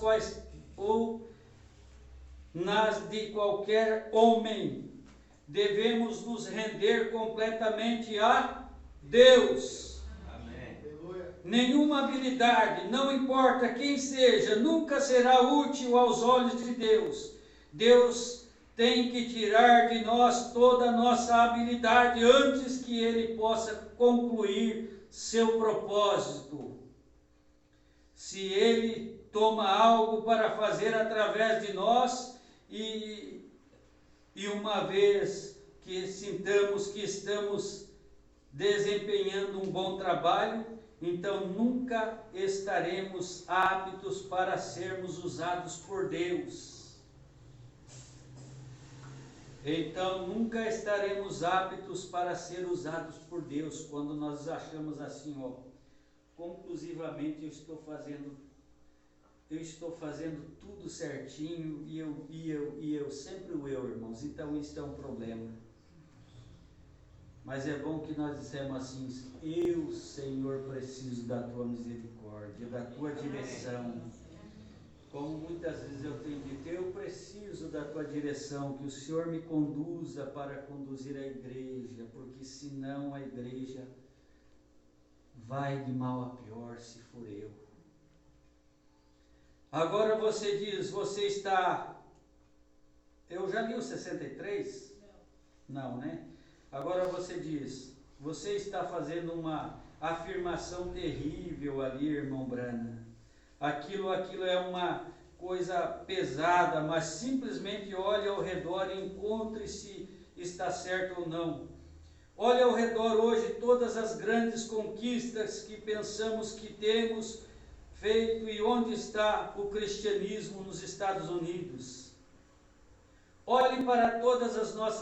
de qualquer homem. Devemos nos render completamente a Deus. Amém. Nenhuma habilidade, não importa quem seja, nunca será útil aos olhos de Deus. Deus tem que tirar de nós toda a nossa habilidade antes que Ele possa concluir seu propósito. Se Ele toma algo para fazer através de nós e uma vez que sintamos que estamos desempenhando um bom trabalho, então nunca estaremos aptos para sermos usados por Deus. Então nunca estaremos aptos para ser usados por Deus quando nós achamos assim, conclusivamente eu estou fazendo tudo certinho e eu sempre irmãos, então isso é um problema. Mas é bom que nós dissemos assim, eu, Senhor, preciso da tua misericórdia, da tua direção. Como muitas vezes eu tenho dito, eu preciso da tua direção, que o Senhor me conduza para conduzir a igreja, porque senão a igreja vai de mal a pior se for eu. Agora você diz, você está... Eu já li o 63? Não, né? Agora você diz, você está fazendo uma afirmação terrível ali, irmão Brana. Aquilo é uma coisa pesada, mas simplesmente olhe ao redor e encontre se está certo ou não. Olhe ao redor hoje todas as grandes conquistas que pensamos que temos feito e onde está o cristianismo nos Estados Unidos. Olhe para todas as nossas